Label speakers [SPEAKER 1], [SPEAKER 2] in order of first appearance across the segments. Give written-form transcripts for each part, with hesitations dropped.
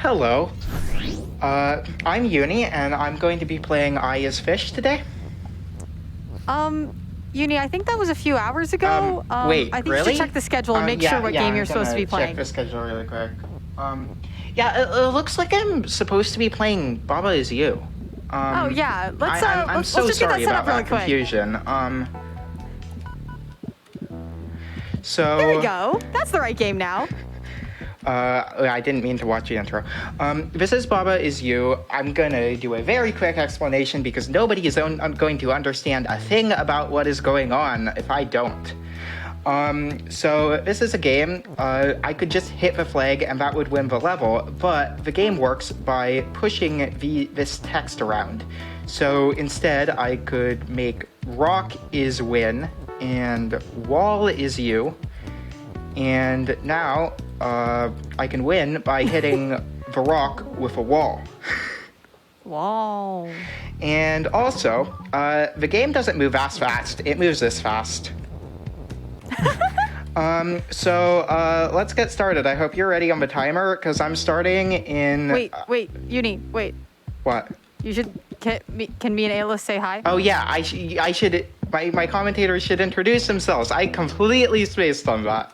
[SPEAKER 1] hello. I'm Uni, and I'm going to be playing Ailis Fish today.
[SPEAKER 2] Uni, I think that was a few hours ago.
[SPEAKER 1] Wait,
[SPEAKER 2] I think
[SPEAKER 1] really?
[SPEAKER 2] you should check the schedule and make sure what game you're supposed to be playing.
[SPEAKER 1] Check the schedule really quick. It looks like I'm supposed to be playing Baba Is You.
[SPEAKER 2] Oh yeah,
[SPEAKER 1] I'm
[SPEAKER 2] let's
[SPEAKER 1] so
[SPEAKER 2] just get that
[SPEAKER 1] sorry
[SPEAKER 2] set
[SPEAKER 1] about
[SPEAKER 2] up really
[SPEAKER 1] that
[SPEAKER 2] quick.
[SPEAKER 1] confusion. So
[SPEAKER 2] There we go. That's the right game now.
[SPEAKER 1] I didn't mean to watch the intro. This is Baba Is You. I'm gonna do a very quick explanation because nobody is going to understand a thing about what is going on if I don't. So this is a game. I could just hit the flag and that would win the level, but the game works by pushing this text around. So instead, I could make rock is win and wall is you. And now I can win by hitting the rock with a wall.
[SPEAKER 2] Wow.
[SPEAKER 1] And also, the game doesn't move as fast. It moves this fast. So let's get started. I hope you're ready on the timer, because I'm starting in...
[SPEAKER 2] Wait, Uni, wait.
[SPEAKER 1] What?
[SPEAKER 2] You should... Can me and Ailis say hi?
[SPEAKER 1] Oh yeah, I should... My commentators should introduce themselves. I completely spaced on that.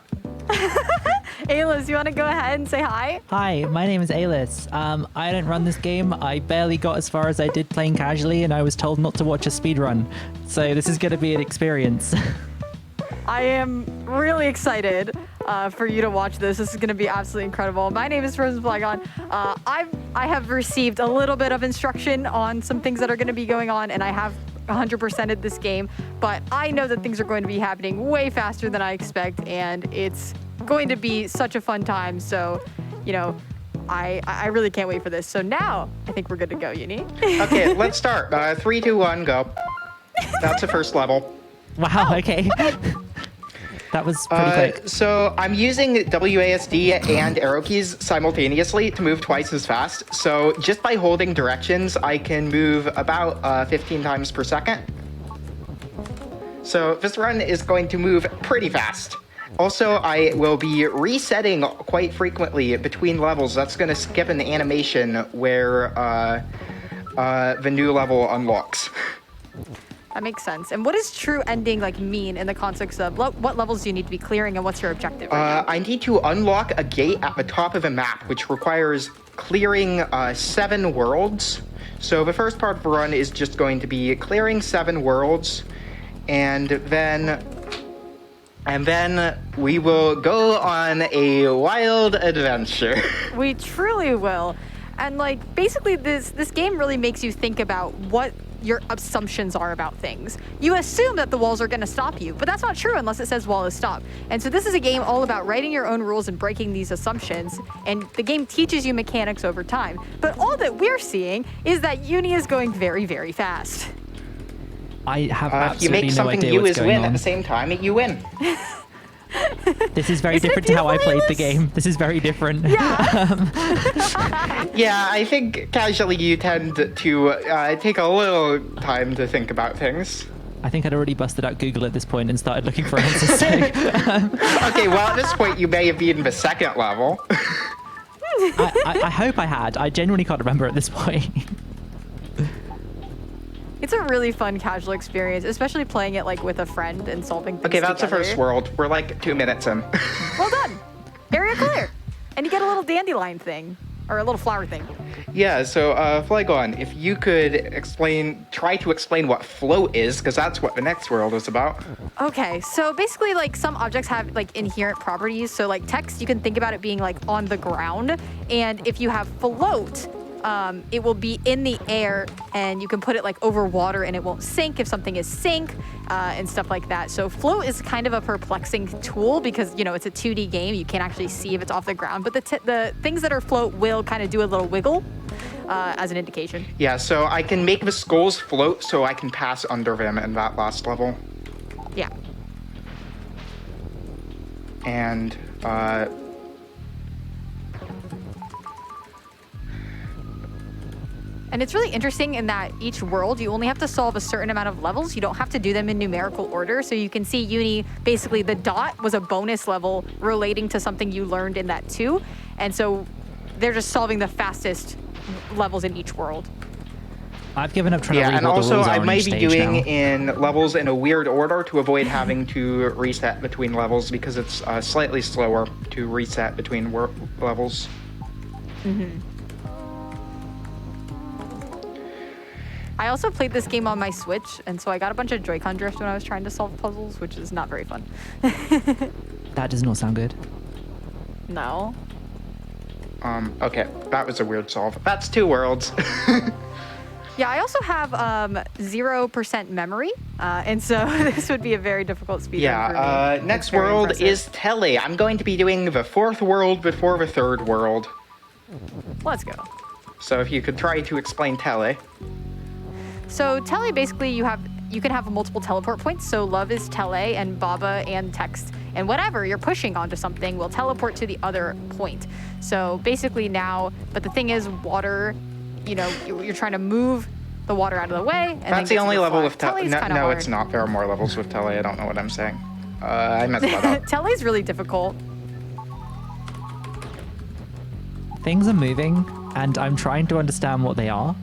[SPEAKER 2] Ailis, you want to go ahead and say hi?
[SPEAKER 3] Hi, my name is Ailis. I don't run this game. I barely got as far as I did playing casually, and I was told not to watch a speedrun. So this is going to be an experience.
[SPEAKER 2] I am really excited for you to watch this. This is going to be absolutely incredible. My name is frozenflygone. I have received a little bit of instruction on some things that are going to be going on, and I have 100%ed this game, but I know that things are going to be happening way faster than I expect, and it's going to be such a fun time. So, I really can't wait for this. So now I think we're good to go, Uni.
[SPEAKER 1] Okay, let's start. 3, 2, 1, go. That's the first level.
[SPEAKER 3] Wow, okay. That was pretty quick.
[SPEAKER 1] So I'm using WASD and arrow keys simultaneously to move twice as fast. So just by holding directions, I can move about 15 times per second. So this run is going to move pretty fast. Also, I will be resetting quite frequently between levels. That's going to skip an animation where the new level unlocks.
[SPEAKER 2] That makes sense. And what does true ending mean in the context of what levels do you need to be clearing and what's your objective right now?
[SPEAKER 1] I need to unlock a gate at the top of the map, which requires clearing 7 worlds. So the first part of the run is just going to be clearing 7 worlds, and then we will go on a wild adventure.
[SPEAKER 2] We truly will. And basically this game really makes you think about what your assumptions are about things. You assume that the walls are going to stop you, but that's not true unless it says wall is stop. And so this is a game all about writing your own rules and breaking these assumptions, and the game teaches you mechanics over time. But all that we're seeing is that Uni is going very, very fast.
[SPEAKER 3] I have
[SPEAKER 1] if you make
[SPEAKER 3] absolutely no
[SPEAKER 1] something
[SPEAKER 3] idea
[SPEAKER 1] you
[SPEAKER 3] what's
[SPEAKER 1] is
[SPEAKER 3] going
[SPEAKER 1] win
[SPEAKER 3] on.
[SPEAKER 1] at the same time, you win.
[SPEAKER 3] This is very
[SPEAKER 2] Isn't it
[SPEAKER 3] different to how I
[SPEAKER 2] beautiful,
[SPEAKER 3] played the
[SPEAKER 2] Ailis?
[SPEAKER 3] game. This is very different.
[SPEAKER 2] Yeah.
[SPEAKER 1] Yeah, I think casually you tend to take a little time to think about things.
[SPEAKER 3] I think I'd already busted out Google at this point and started looking for answers.
[SPEAKER 1] Okay, well at this point you may have been the second level.
[SPEAKER 3] I hope I had. I genuinely can't remember at this point.
[SPEAKER 2] It's a really fun casual experience, especially playing it with a friend and solving things
[SPEAKER 1] Okay, that's the
[SPEAKER 2] together.
[SPEAKER 1] first world. We're 2 minutes in.
[SPEAKER 2] Well done. Area clear. And you get a little dandelion thing, or a little flower thing.
[SPEAKER 1] Yeah, so Flygon, if you could try to explain what float is, because that's what the next world is about.
[SPEAKER 2] Okay, so basically some objects have inherent properties. So text, you can think about it being on the ground. And if you have float, it will be in the air, and you can put it over water and it won't sink if something is sink, and stuff like that. So float is kind of a perplexing tool because, it's a 2D game. You can't actually see if it's off the ground, but the things that are float will kind of do a little wiggle as an indication.
[SPEAKER 1] Yeah, so I can make the skulls float so I can pass under them in that last level.
[SPEAKER 2] Yeah.
[SPEAKER 1] And,
[SPEAKER 2] And it's really interesting in that each world, you only have to solve a certain amount of levels. You don't have to do them in numerical order. So you can see Uni, basically the dot was a bonus level relating to something you learned in that too. And so they're just solving the fastest levels in each world.
[SPEAKER 3] I've given up trying to
[SPEAKER 1] Yeah,
[SPEAKER 3] read
[SPEAKER 1] and
[SPEAKER 3] what the
[SPEAKER 1] also
[SPEAKER 3] rules are
[SPEAKER 1] I
[SPEAKER 3] on
[SPEAKER 1] might
[SPEAKER 3] each
[SPEAKER 1] be
[SPEAKER 3] stage
[SPEAKER 1] doing
[SPEAKER 3] now.
[SPEAKER 1] in levels in a weird order to avoid having to reset between levels because it's slightly slower to reset between levels.
[SPEAKER 2] I also played this game on my Switch, and so I got a bunch of Joy-Con drift when I was trying to solve puzzles, which is not very fun.
[SPEAKER 3] That does not sound good.
[SPEAKER 2] No.
[SPEAKER 1] Okay, that was a weird solve. That's 2 worlds.
[SPEAKER 2] Yeah, I also have 0% memory, and so this would be a very difficult speedrun for me.
[SPEAKER 1] Yeah, next
[SPEAKER 2] It's very
[SPEAKER 1] world
[SPEAKER 2] impressive.
[SPEAKER 1] is Tele. I'm going to be doing the 4th world before the 3rd world.
[SPEAKER 2] Let's go.
[SPEAKER 1] So if you could try to explain Tele.
[SPEAKER 2] So Tele, basically, you can have multiple teleport points. So Love is Tele, and Baba and Text, and whatever you're pushing onto something will teleport to the other point. So basically now, but the thing is, water, you know, you're trying to move the water out of the way. And
[SPEAKER 1] That's the only level with Tele.
[SPEAKER 2] Tele's kinda
[SPEAKER 1] No,
[SPEAKER 2] hard.
[SPEAKER 1] it's not. There are more levels with Tele. I don't know what I'm saying. I messed that up.
[SPEAKER 2] Tele's really difficult.
[SPEAKER 3] Things are moving, and I'm trying to understand what they are.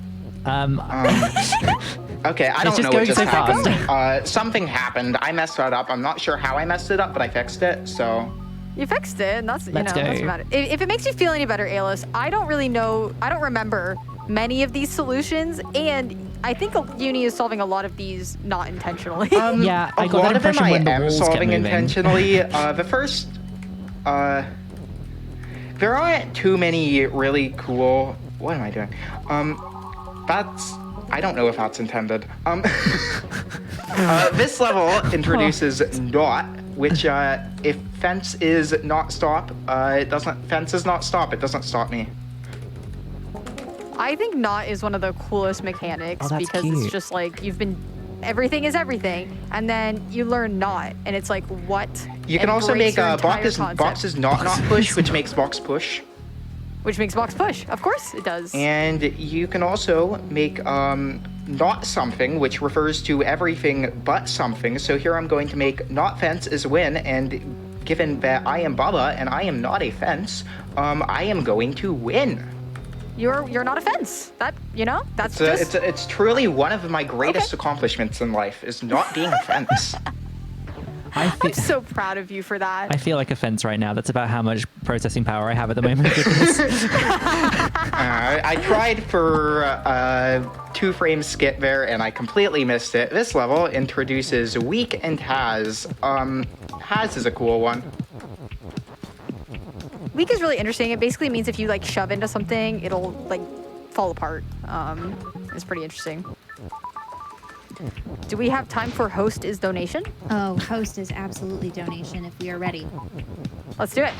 [SPEAKER 1] Okay, I
[SPEAKER 3] It's
[SPEAKER 1] don't
[SPEAKER 3] just
[SPEAKER 1] know what
[SPEAKER 3] going
[SPEAKER 1] just
[SPEAKER 3] so
[SPEAKER 1] happened. Something happened. I messed that up. I'm not sure how I messed it up, but I fixed it, so...
[SPEAKER 2] You fixed it, and that's,
[SPEAKER 3] Let's go.
[SPEAKER 2] doesn't matter. If it makes you feel any better, Ailis, I don't really know, I don't remember many of these solutions, and I think Uni is solving a lot of these not intentionally.
[SPEAKER 3] Yeah, I
[SPEAKER 1] a
[SPEAKER 3] got
[SPEAKER 1] lot
[SPEAKER 3] that
[SPEAKER 1] of them
[SPEAKER 3] impression
[SPEAKER 1] I
[SPEAKER 3] when the
[SPEAKER 1] am
[SPEAKER 3] walls kept
[SPEAKER 1] solving
[SPEAKER 3] moving.
[SPEAKER 1] intentionally. The first... there aren't too many really cool... What am I doing? That's... I don't know if that's intended. This level introduces not, which if fence is not stop, it doesn't. Fence is not stop. It doesn't stop me.
[SPEAKER 2] I think not is one of the coolest mechanics
[SPEAKER 3] Oh, that's
[SPEAKER 2] because
[SPEAKER 3] cute.
[SPEAKER 2] it's just like everything is everything, and then you learn not, and it's like what?
[SPEAKER 1] You can
[SPEAKER 2] It
[SPEAKER 1] also
[SPEAKER 2] breaks
[SPEAKER 1] make
[SPEAKER 2] your entire concept.
[SPEAKER 1] boxes not push, which makes box push.
[SPEAKER 2] Which makes box push. Of course it does.
[SPEAKER 1] And you can also make not something, which refers to everything but something. So here I'm going to make not fence is win, and given that I am Baba and I am not a fence, I am going to win.
[SPEAKER 2] You're not a fence. That's just
[SPEAKER 1] It's truly one of my greatest accomplishments in life is not being a fence.
[SPEAKER 2] I'm so proud of you for that.
[SPEAKER 3] I feel like a fence right now. That's about how much processing power I have at the moment. Goodness.
[SPEAKER 1] I tried for a 2-frame skip there and I completely missed it. This level introduces Weak and Has. Has is a cool one.
[SPEAKER 2] Weak is really interesting. It basically means if you like shove into something, it'll like fall apart. It's pretty interesting. Do we have time for host is donation?
[SPEAKER 4] Oh, host is absolutely donation if we are ready.
[SPEAKER 2] Let's do it.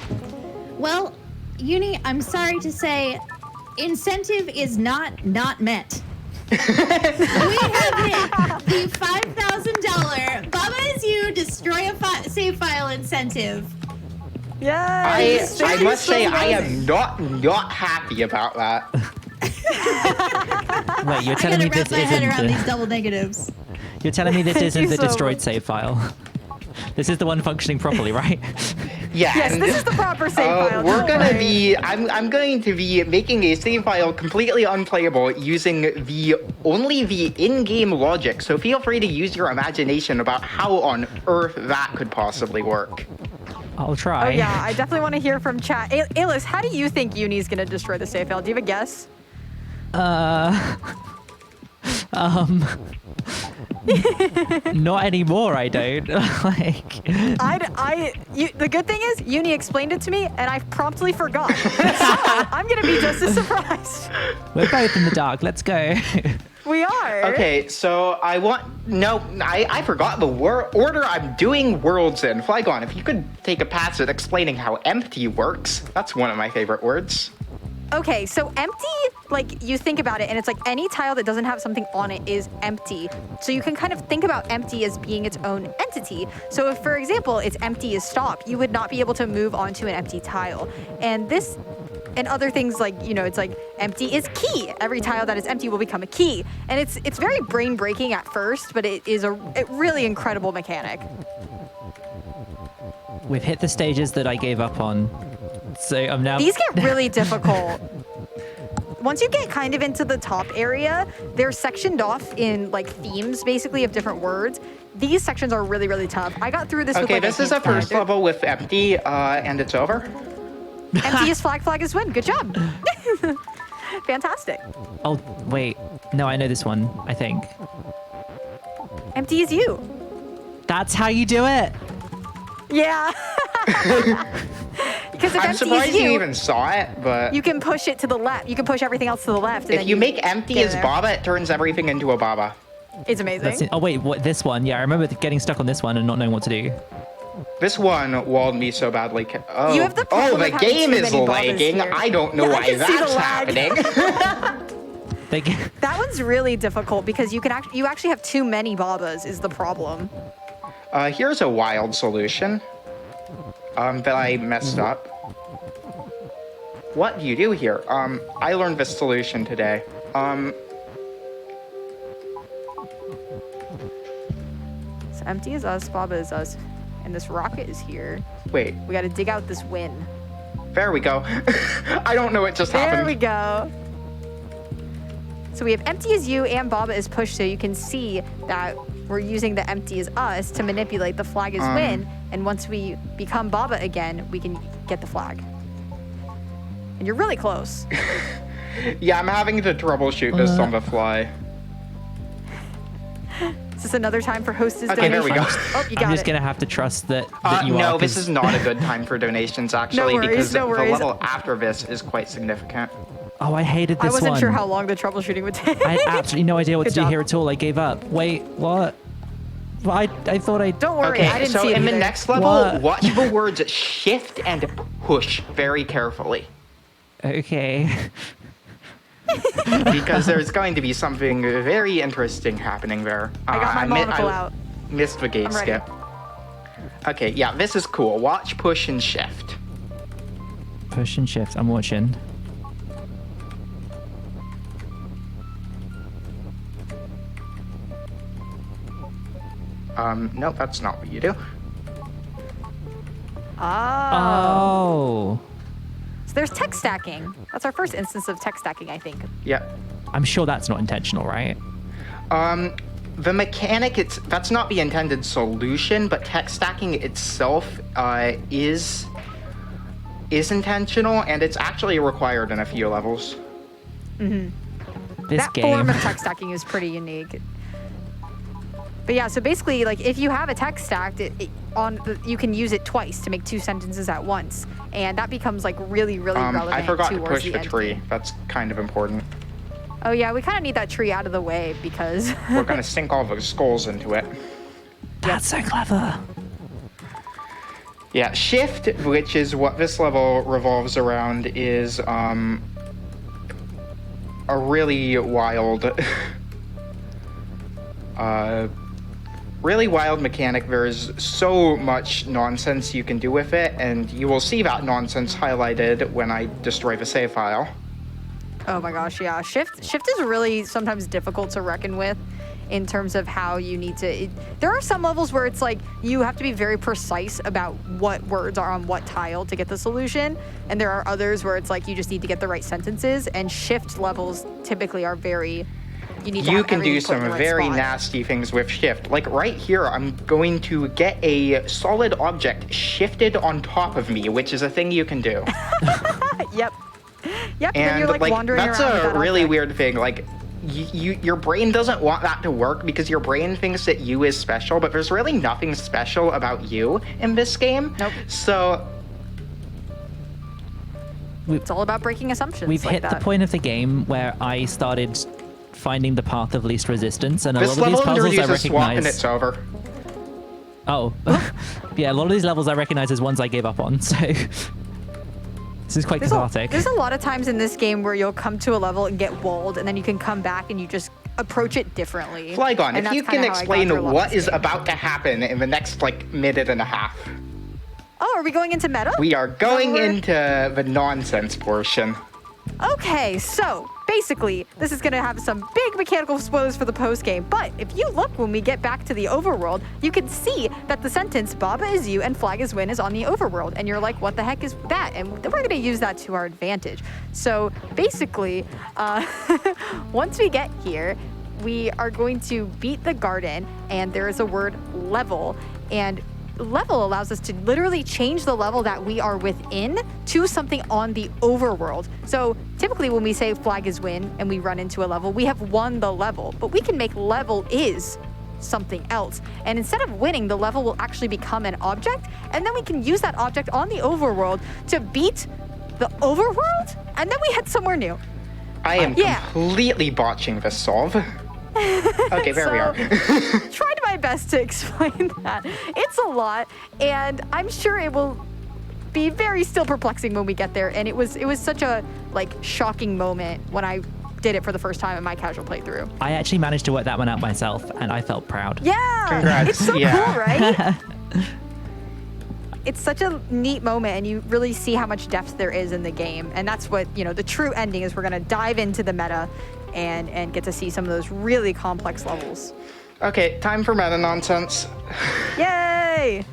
[SPEAKER 4] Well, Uni, I'm sorry to say, incentive is not met. We have hit the $5,000 Baba is you destroy a save file incentive.
[SPEAKER 2] Yeah.
[SPEAKER 1] I must say I am not happy about that.
[SPEAKER 3] Wait, you're
[SPEAKER 4] I
[SPEAKER 3] telling
[SPEAKER 4] gotta
[SPEAKER 3] me
[SPEAKER 4] wrap
[SPEAKER 3] this
[SPEAKER 4] my head around these
[SPEAKER 3] isn't
[SPEAKER 4] double negatives.
[SPEAKER 3] you're telling me this
[SPEAKER 2] Thank
[SPEAKER 3] isn't
[SPEAKER 2] you
[SPEAKER 3] the
[SPEAKER 2] so
[SPEAKER 3] destroyed
[SPEAKER 2] much.
[SPEAKER 3] save file. This is the one functioning properly, right?
[SPEAKER 1] Yeah.
[SPEAKER 2] Yes,
[SPEAKER 1] and
[SPEAKER 2] this is the proper save file.
[SPEAKER 1] We're
[SPEAKER 2] don't
[SPEAKER 1] gonna
[SPEAKER 2] worry.
[SPEAKER 1] be. I'm going to be making a save file completely unplayable using only the in-game logic. So feel free to use your imagination about how on earth that could possibly work.
[SPEAKER 3] I'll try.
[SPEAKER 2] Oh yeah, I definitely want to hear from chat. Ailis, how do you think Uni's gonna destroy the save file? Do you have a guess?
[SPEAKER 3] Not anymore, I don't. Like,
[SPEAKER 2] The good thing is, Uni explained it to me, and I promptly forgot. So I'm gonna be just as surprised.
[SPEAKER 3] we're both in the dark. Let's go.
[SPEAKER 2] We are.
[SPEAKER 1] Okay, so I forgot the order I'm doing worlds in. Flygon, if you could take a pass at explaining how empty works. That's one of my favorite words.
[SPEAKER 2] Okay, so empty, like you think about it, and it's like any tile that doesn't have something on it is empty. So you can kind of think about empty as being its own entity. So if, for example, it's empty as stop, you would not be able to move onto an empty tile. And this, and other things like, it's like empty is key. Every tile that is empty will become a key. And it's very brain breaking at first, but it is a really incredible mechanic.
[SPEAKER 3] We've hit the stages that I gave up on So I'm now.
[SPEAKER 2] These get really difficult. Once you get kind of into the top area, they're sectioned off in like themes, basically, of different words. These sections are really, really tough. I got through this with
[SPEAKER 1] Okay,
[SPEAKER 2] like
[SPEAKER 1] this
[SPEAKER 2] a
[SPEAKER 1] is the
[SPEAKER 2] hand
[SPEAKER 1] first
[SPEAKER 2] flag.
[SPEAKER 1] level with empty, and it's over.
[SPEAKER 2] Empty is flag is win. Good job. Fantastic.
[SPEAKER 3] Oh wait, no, I know this one. I think
[SPEAKER 2] Empty is you.
[SPEAKER 3] that's how you do it.
[SPEAKER 2] Yeah. Because if
[SPEAKER 1] I'm
[SPEAKER 2] empty
[SPEAKER 1] surprised
[SPEAKER 2] is
[SPEAKER 1] you even saw it, but
[SPEAKER 2] you can push it to the left. You can push everything else to the left. And
[SPEAKER 1] if
[SPEAKER 2] then
[SPEAKER 1] you make empty
[SPEAKER 2] get
[SPEAKER 1] as
[SPEAKER 2] there.
[SPEAKER 1] Baba, it turns everything into a Baba.
[SPEAKER 2] It's amazing.
[SPEAKER 3] That's it. Oh wait, what this one? Yeah, I remember getting stuck on this one and not knowing what to do.
[SPEAKER 1] This one walled me so badly. Oh,
[SPEAKER 2] You have the problem
[SPEAKER 1] the
[SPEAKER 2] of having
[SPEAKER 1] game
[SPEAKER 2] too
[SPEAKER 1] is
[SPEAKER 2] many Babas
[SPEAKER 1] lagging.
[SPEAKER 2] here.
[SPEAKER 1] I don't know
[SPEAKER 2] Yeah, I
[SPEAKER 1] why
[SPEAKER 2] can see the
[SPEAKER 1] that's
[SPEAKER 2] lag.
[SPEAKER 1] happening.
[SPEAKER 2] That one's really difficult because you actually have too many Babas is the problem.
[SPEAKER 1] Here's a wild solution that I messed up. What do you do here? I learned this solution today.
[SPEAKER 2] So empty is us, Baba is us, and this rocket is here.
[SPEAKER 1] Wait,
[SPEAKER 2] We got to dig out this win.
[SPEAKER 1] there we go. I don't know what just
[SPEAKER 2] There
[SPEAKER 1] happened.
[SPEAKER 2] we go. So we have empty is you and Baba is push, so you can see that we're using the empty is us to manipulate the flag is win, and once we become Baba again, we can get the flag. And you're really close.
[SPEAKER 1] Yeah, I'm having to troubleshoot this on the fly.
[SPEAKER 2] Is this another time for hostess
[SPEAKER 1] Okay, there
[SPEAKER 2] donation?
[SPEAKER 1] we go.
[SPEAKER 2] Oh, you got
[SPEAKER 3] I'm just
[SPEAKER 2] it.
[SPEAKER 3] gonna have to trust that you
[SPEAKER 1] No,
[SPEAKER 3] are.
[SPEAKER 1] this
[SPEAKER 3] 'cause
[SPEAKER 1] is not a good time for donations, actually,
[SPEAKER 2] worries,
[SPEAKER 1] because
[SPEAKER 2] no
[SPEAKER 1] the
[SPEAKER 2] worries.
[SPEAKER 1] level after this is quite significant.
[SPEAKER 3] Oh, I hated this
[SPEAKER 2] I wasn't
[SPEAKER 3] one.
[SPEAKER 2] sure how long the troubleshooting would take.
[SPEAKER 3] I had absolutely no idea what
[SPEAKER 2] Good
[SPEAKER 3] to do
[SPEAKER 2] job.
[SPEAKER 3] here at all. I gave up. Wait, what? Well, I thought I.
[SPEAKER 2] Don't worry, I
[SPEAKER 1] Okay,
[SPEAKER 2] didn't
[SPEAKER 1] so
[SPEAKER 2] see it
[SPEAKER 1] in the
[SPEAKER 2] either.
[SPEAKER 1] next level,
[SPEAKER 3] What?
[SPEAKER 1] watch the words shift and push very carefully.
[SPEAKER 3] Okay.
[SPEAKER 1] Because there's going to be something very interesting happening there.
[SPEAKER 2] I got my monocle out.
[SPEAKER 1] Missed the gate
[SPEAKER 2] I'm ready.
[SPEAKER 1] skip. Okay, yeah, this is cool. Watch, push, and shift.
[SPEAKER 3] Push and shift. I'm watching.
[SPEAKER 1] No, that's not what you do.
[SPEAKER 2] Oh.
[SPEAKER 3] Oh.
[SPEAKER 2] So there's tech stacking. That's our first instance of tech stacking, I think.
[SPEAKER 1] Yeah.
[SPEAKER 3] I'm sure that's not intentional, right?
[SPEAKER 1] The mechanic, that's not the intended solution, but tech stacking itself is intentional, and it's actually required in a few levels.
[SPEAKER 3] This
[SPEAKER 2] That
[SPEAKER 3] game.
[SPEAKER 2] form of tech stacking is pretty unique. But yeah, so basically, like if you have a text stacked, you can use it twice to make two sentences at once, and that becomes like really, really relevant.
[SPEAKER 1] I forgot to
[SPEAKER 2] towards
[SPEAKER 1] push the
[SPEAKER 2] end
[SPEAKER 1] tree.
[SPEAKER 2] game.
[SPEAKER 1] That's kind of important.
[SPEAKER 2] Oh yeah, we kind of need that tree out of the way because
[SPEAKER 1] We're gonna sink all those skulls into it.
[SPEAKER 3] That's so clever.
[SPEAKER 1] Yeah, shift, which is what this level revolves around, is a really wild, really wild mechanic. There's so much nonsense you can do with it, and you will see that nonsense highlighted when I destroy the save file.
[SPEAKER 2] oh my gosh, yeah, shift is really sometimes difficult to reckon with in terms of how you need to. There are some levels where it's like you have to be very precise about what words are on what tile to get the solution, and there are others where it's like you just need to get the right sentences. And shift levels typically are very. You need to
[SPEAKER 1] You
[SPEAKER 2] have
[SPEAKER 1] can do
[SPEAKER 2] everything put in
[SPEAKER 1] some
[SPEAKER 2] the right
[SPEAKER 1] very
[SPEAKER 2] spot.
[SPEAKER 1] nasty things with shift. Like right here, I'm going to get a solid object shifted on top of me, which is a thing you can do.
[SPEAKER 2] Yep. Yep. Then
[SPEAKER 1] And
[SPEAKER 2] you're like wandering
[SPEAKER 1] that's
[SPEAKER 2] around with
[SPEAKER 1] a
[SPEAKER 2] that
[SPEAKER 1] really
[SPEAKER 2] object.
[SPEAKER 1] weird thing. Like your brain doesn't want that to work because your brain thinks that you is special, but there's really nothing special about you in this game.
[SPEAKER 2] Nope.
[SPEAKER 1] So
[SPEAKER 2] It's all about breaking assumptions.
[SPEAKER 3] We've
[SPEAKER 2] like
[SPEAKER 3] hit the
[SPEAKER 2] that.
[SPEAKER 3] point of the game where I started finding the path of least resistance, and a
[SPEAKER 1] this
[SPEAKER 3] lot of these
[SPEAKER 1] level
[SPEAKER 3] puzzles I
[SPEAKER 1] introduces swap and
[SPEAKER 3] recognize.
[SPEAKER 1] it's over.
[SPEAKER 3] Oh, yeah, a lot of these levels I recognize as ones I gave up on. So this is quite cathartic.
[SPEAKER 2] There's a lot of times in this game where you'll come to a level and get walled, and then you can come back and you just approach it differently.
[SPEAKER 1] Flygon,
[SPEAKER 2] And
[SPEAKER 1] if
[SPEAKER 2] that's
[SPEAKER 1] you
[SPEAKER 2] kinda
[SPEAKER 1] can
[SPEAKER 2] how I got
[SPEAKER 1] explain
[SPEAKER 2] through a lot
[SPEAKER 1] what
[SPEAKER 2] of this
[SPEAKER 1] is
[SPEAKER 2] game.
[SPEAKER 1] about to happen in the next minute and a half.
[SPEAKER 2] Oh, are we going into meta?
[SPEAKER 1] We are going
[SPEAKER 2] we're-
[SPEAKER 1] into the nonsense portion.
[SPEAKER 2] Okay, so basically, this is going to have some big mechanical spoilers for the post game. But if you look when we get back to the overworld, you can see that the sentence "Baba is you and flag is win" is on the overworld, and you're like, what the heck is that? And we're going to use that to our advantage. So basically, once we get here, we are going to beat the garden, and there is a word level, and level allows us to literally change the level that we are within to something on the overworld. So typically when we say flag is win and we run into a level, we have won the level, but we can make level is something else. And instead of winning, the level will actually become an object, and then we can use that object on the overworld to beat the overworld, and then we head somewhere new.
[SPEAKER 1] I am completely botching this solve. Okay, there we are.
[SPEAKER 2] Tried my best to explain that. It's a lot, and I'm sure it will be very still perplexing when we get there. And it was such a shocking moment when I did it for the first time in my casual playthrough.
[SPEAKER 3] I actually managed to work that one out myself, and I felt proud.
[SPEAKER 2] Yeah,
[SPEAKER 1] congrats.
[SPEAKER 2] It's so cool, right? It's such a neat moment, and you really see how much depth there is in the game. And that's what, the true ending is. We're going to dive into the meta and get to see some of those really complex levels.
[SPEAKER 1] Okay, time for meta nonsense.
[SPEAKER 2] Yay!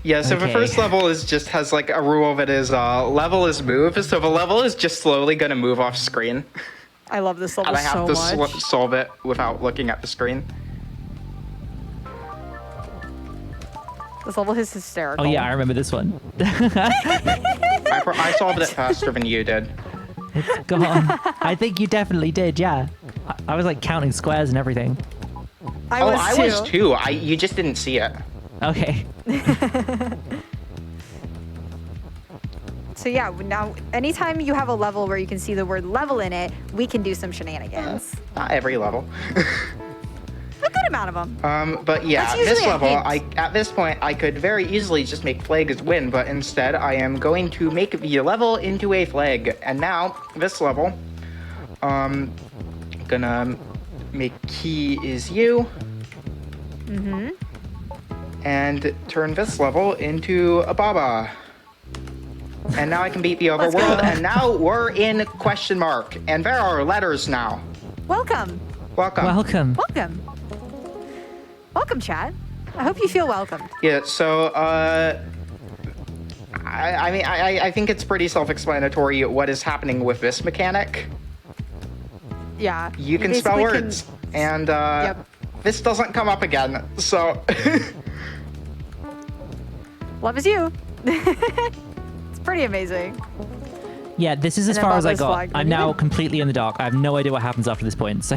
[SPEAKER 1] Yeah, so the first level has a rule that is level is move. So the level is just slowly going to move off screen.
[SPEAKER 2] I love this level
[SPEAKER 1] and I have
[SPEAKER 2] so
[SPEAKER 1] to
[SPEAKER 2] much.
[SPEAKER 1] solve it without looking at the screen.
[SPEAKER 2] This level is hysterical.
[SPEAKER 3] Oh yeah, I remember this one.
[SPEAKER 1] I solved it faster than you did.
[SPEAKER 3] It's gone. I think you definitely did, yeah. I was counting squares and everything.
[SPEAKER 2] I was
[SPEAKER 1] too. You just didn't see it.
[SPEAKER 3] Okay.
[SPEAKER 2] So yeah, now anytime you have a level where you can see the word level in it, we can do some shenanigans.
[SPEAKER 1] Not every level.
[SPEAKER 2] A good amount of them.
[SPEAKER 1] But yeah,
[SPEAKER 2] That's
[SPEAKER 1] this
[SPEAKER 2] usually a
[SPEAKER 1] level,
[SPEAKER 2] hint.
[SPEAKER 1] at this point, I could very easily just make flag as win, but instead I am going to make the level into a flag. And now, this level, gonna make key is you.
[SPEAKER 2] Mm-hmm.
[SPEAKER 1] And turn this level into a Baba. And now I can beat the overworld, and now we're in question mark. And there are letters now.
[SPEAKER 2] Welcome.
[SPEAKER 1] Welcome.
[SPEAKER 3] Welcome.
[SPEAKER 2] Welcome. Welcome, chat. I hope you feel welcome.
[SPEAKER 1] Yeah, so, I think it's pretty self-explanatory what is happening with this mechanic.
[SPEAKER 2] Yeah.
[SPEAKER 1] You can spell words, and, this doesn't come up again, so...
[SPEAKER 2] Love is you. It's pretty amazing.
[SPEAKER 3] Yeah, this is as far as I got. I'm now completely in the dark. I have no idea what happens after this point, so...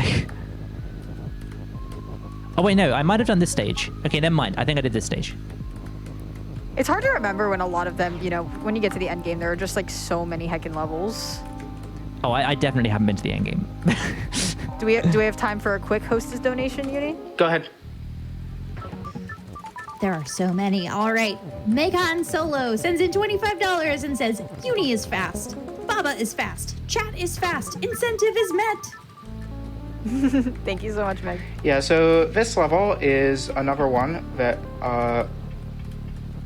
[SPEAKER 3] Oh wait, no, I might have done this stage. Okay, never mind. I think I did this stage.
[SPEAKER 2] It's hard to remember when a lot of them, when you get to the end game, there are just so many heckin' levels.
[SPEAKER 3] Oh, I definitely haven't been to the end game.
[SPEAKER 2] Do we have time for a quick hostess donation, Uni?
[SPEAKER 1] Go ahead.
[SPEAKER 4] There are so many. All right. Megan Solo sends in $25 and says, Uni is fast. Baba is fast. Chat is fast. Incentive is met.
[SPEAKER 2] Thank you so much, Meg.
[SPEAKER 1] Yeah, so this level is another one that,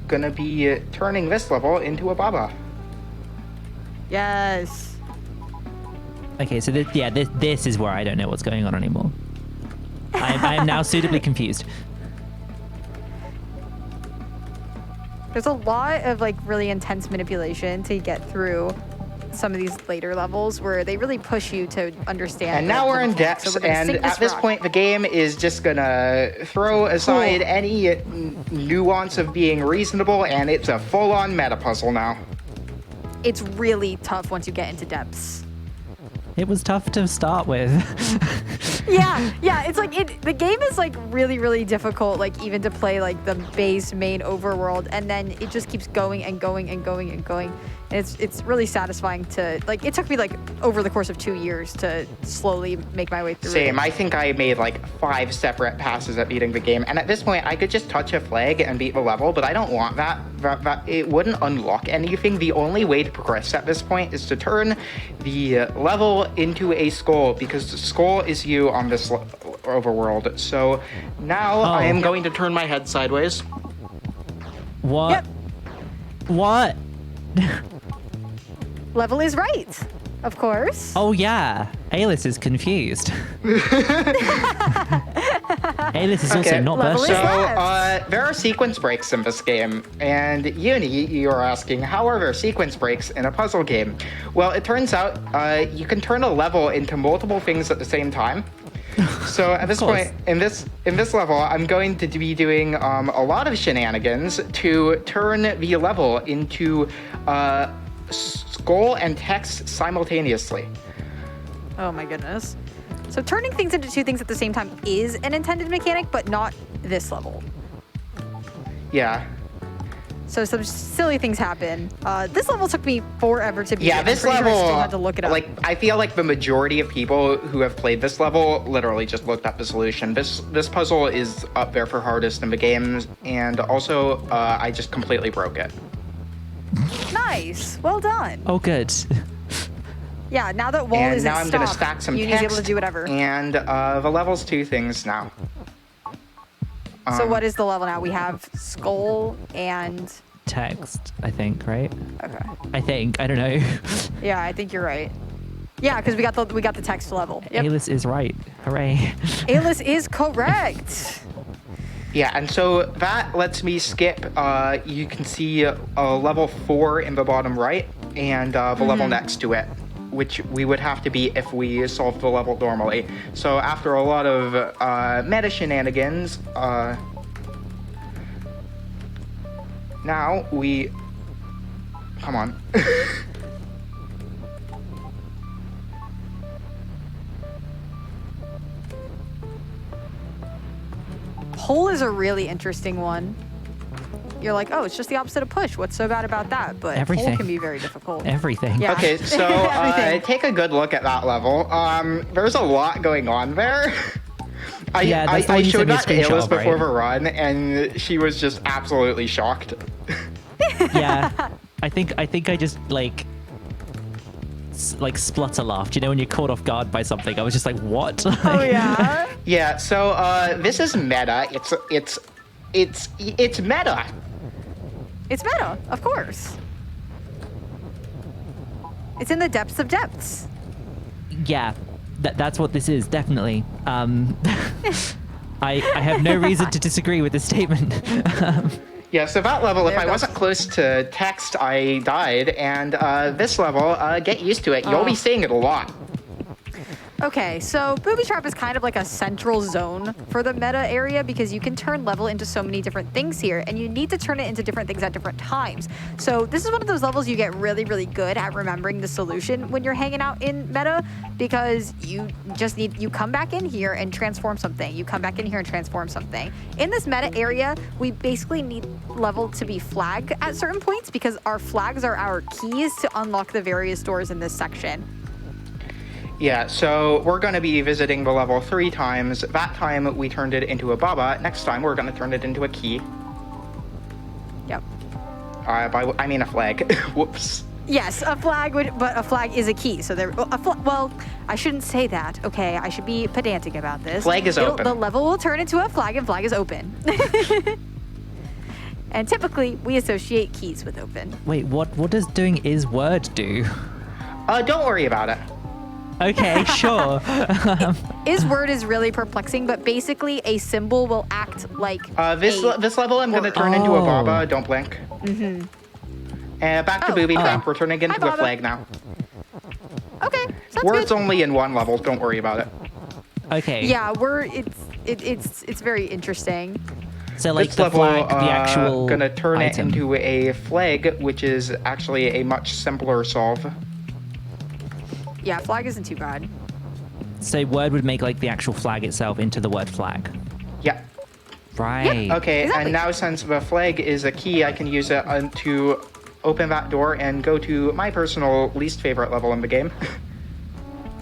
[SPEAKER 1] gonna be turning this level into a Baba.
[SPEAKER 2] Yes.
[SPEAKER 3] Okay, so this is where I don't know what's going on anymore. I am now suitably confused.
[SPEAKER 2] There's a lot of really intense manipulation to get through some of these later levels where they really push you to understand.
[SPEAKER 1] And now we're in depths, and at this point, the game is just gonna throw aside any nuance of being reasonable, and it's a full-on meta puzzle now.
[SPEAKER 2] It's really tough once you get into depths.
[SPEAKER 3] It was tough to start with.
[SPEAKER 2] Yeah. It's the game is really, really difficult, even to play the base main overworld, and then it just keeps going and going and going and going. It's really satisfying to it took me over the course of 2 years to slowly make my way through.
[SPEAKER 1] Same.
[SPEAKER 2] it.
[SPEAKER 1] I think I made 5 separate passes at beating the game, and at this point I could just touch a flag and beat the level, but I don't want that. That it wouldn't unlock anything. The only way to progress at this point is to turn the level into a skull, because the skull is you on this overworld. So now I am going to turn my head sideways.
[SPEAKER 3] What?
[SPEAKER 2] Yep.
[SPEAKER 3] What?
[SPEAKER 2] Level is right. Of course.
[SPEAKER 3] Oh yeah, Ailis is confused. Ailis is also
[SPEAKER 1] Okay,
[SPEAKER 3] not
[SPEAKER 2] level
[SPEAKER 3] versatile.
[SPEAKER 2] is-
[SPEAKER 1] So, there are sequence breaks in this game, and Uni, you're asking, how are there sequence breaks in a puzzle game? Well, it turns out you can turn a level into multiple things at the same time. So at this
[SPEAKER 3] course.
[SPEAKER 1] point, in this level, I'm going to be doing a lot of shenanigans to turn the level into skull and text simultaneously.
[SPEAKER 2] Oh my goodness. So turning things into two things at the same time is an intended mechanic, but not this level.
[SPEAKER 1] Yeah.
[SPEAKER 2] So some silly things happen. This level took me forever to beat.
[SPEAKER 1] Yeah,
[SPEAKER 2] I'm
[SPEAKER 1] this
[SPEAKER 2] pretty sure
[SPEAKER 1] level,
[SPEAKER 2] I still had to look it up.
[SPEAKER 1] like, I feel like the majority of people who have played this level literally just looked up the solution. This puzzle is up there for hardest in the game, and also I just completely broke it.
[SPEAKER 2] Nice. Well done.
[SPEAKER 3] Oh good.
[SPEAKER 2] Yeah, now that wall
[SPEAKER 1] And
[SPEAKER 2] isn't
[SPEAKER 1] now I'm gonna
[SPEAKER 2] stopped,
[SPEAKER 1] stack some
[SPEAKER 2] Uni's
[SPEAKER 1] text,
[SPEAKER 2] able to do whatever.
[SPEAKER 1] and the level's two things now.
[SPEAKER 2] So what is the level now? We have skull and...
[SPEAKER 3] Text, I think, right?
[SPEAKER 2] Okay.
[SPEAKER 3] I think. I don't know.
[SPEAKER 2] Yeah, I think you're right. Yeah, because we got the text level. Yep.
[SPEAKER 3] Ailis is right. Hooray.
[SPEAKER 2] Ailis is correct.
[SPEAKER 1] Yeah, and so that lets me skip. You can see level 4 in the bottom right, and the level next to it, which we would have to beat if we solved the level normally. So after a lot of meta shenanigans, now we... Come on.
[SPEAKER 2] Pull is a really interesting one. You're like, oh, it's just the opposite of push. What's so bad about that? But pull
[SPEAKER 3] Everything.
[SPEAKER 2] can be very difficult.
[SPEAKER 3] Everything.
[SPEAKER 2] Yeah.
[SPEAKER 1] Okay, so
[SPEAKER 2] Everything.
[SPEAKER 1] take a good look at that level. There's a lot going on there.
[SPEAKER 3] Yeah, that's the
[SPEAKER 1] I
[SPEAKER 3] one you
[SPEAKER 1] showed
[SPEAKER 3] sent me a
[SPEAKER 1] that to
[SPEAKER 3] screenshot
[SPEAKER 1] Ailis
[SPEAKER 3] of,
[SPEAKER 1] before
[SPEAKER 3] right?
[SPEAKER 1] the run, and she was just absolutely shocked.
[SPEAKER 3] Yeah. I think I just like splutter laughed. You know when you're caught off guard by something? I was just like, what?
[SPEAKER 2] Oh yeah.
[SPEAKER 1] Yeah, so this is meta. It's meta.
[SPEAKER 2] It's meta, of course. It's in the depths of depths.
[SPEAKER 3] Yeah. That's what this is, definitely. I have no reason to disagree with this statement.
[SPEAKER 1] Yeah, so that level, if
[SPEAKER 2] There
[SPEAKER 1] I
[SPEAKER 2] goes-
[SPEAKER 1] wasn't close to text, I died. And this level, get used to it. You'll be seeing it a lot.
[SPEAKER 2] Okay, so Booby Trap is kind of like a central zone for the meta area because you can turn level into so many different things here, and you need to turn it into different things at different times. So this is one of those levels you get really, really good at remembering the solution when you're hanging out in meta because you come back in here and transform something. You come back in here and transform something. In this meta area, we basically need level to be flagged at certain points because our flags are our keys to unlock the various doors in this section.
[SPEAKER 1] Yeah, so we're going to be visiting the level 3 times. That time we turned it into a baba. Next time we're going to turn it into a key.
[SPEAKER 2] Yep.
[SPEAKER 1] I mean a flag. Whoops.
[SPEAKER 2] Yes, a flag but a flag is a key. So well, I shouldn't say that. Okay, I should be pedantic about this.
[SPEAKER 1] Flag is open.
[SPEAKER 2] The level will turn into a flag, and flag is open. And typically, we associate keys with open.
[SPEAKER 3] Wait, what does doing is word do?
[SPEAKER 1] Don't worry about it.
[SPEAKER 3] Okay, sure.
[SPEAKER 2] Is word is really perplexing, but basically, a symbol will act like
[SPEAKER 1] This level I'm going to turn into a baba. Don't blink.
[SPEAKER 2] Mm-hmm.
[SPEAKER 1] Back to
[SPEAKER 2] Oh,
[SPEAKER 1] Booby
[SPEAKER 2] okay.
[SPEAKER 1] Trap. We're turning into
[SPEAKER 2] Hi,
[SPEAKER 1] a
[SPEAKER 2] Baba.
[SPEAKER 1] flag now.
[SPEAKER 2] Okay, sounds
[SPEAKER 1] Words
[SPEAKER 2] good.
[SPEAKER 1] only in one level. Don't worry about it.
[SPEAKER 3] Okay.
[SPEAKER 2] Yeah, it's very interesting.
[SPEAKER 3] So like
[SPEAKER 1] This
[SPEAKER 3] the
[SPEAKER 1] level,
[SPEAKER 3] flag, the actual
[SPEAKER 1] gonna turn
[SPEAKER 3] item.
[SPEAKER 1] it into a flag, which is actually a much simpler solve.
[SPEAKER 2] Yeah, flag isn't too bad.
[SPEAKER 3] So word would make like the actual flag itself into the word flag.
[SPEAKER 1] Yeah.
[SPEAKER 3] Right.
[SPEAKER 1] Okay,
[SPEAKER 2] Exactly.
[SPEAKER 1] and now since the flag is a key, I can use it to open that door and go to my personal least favorite level in the game.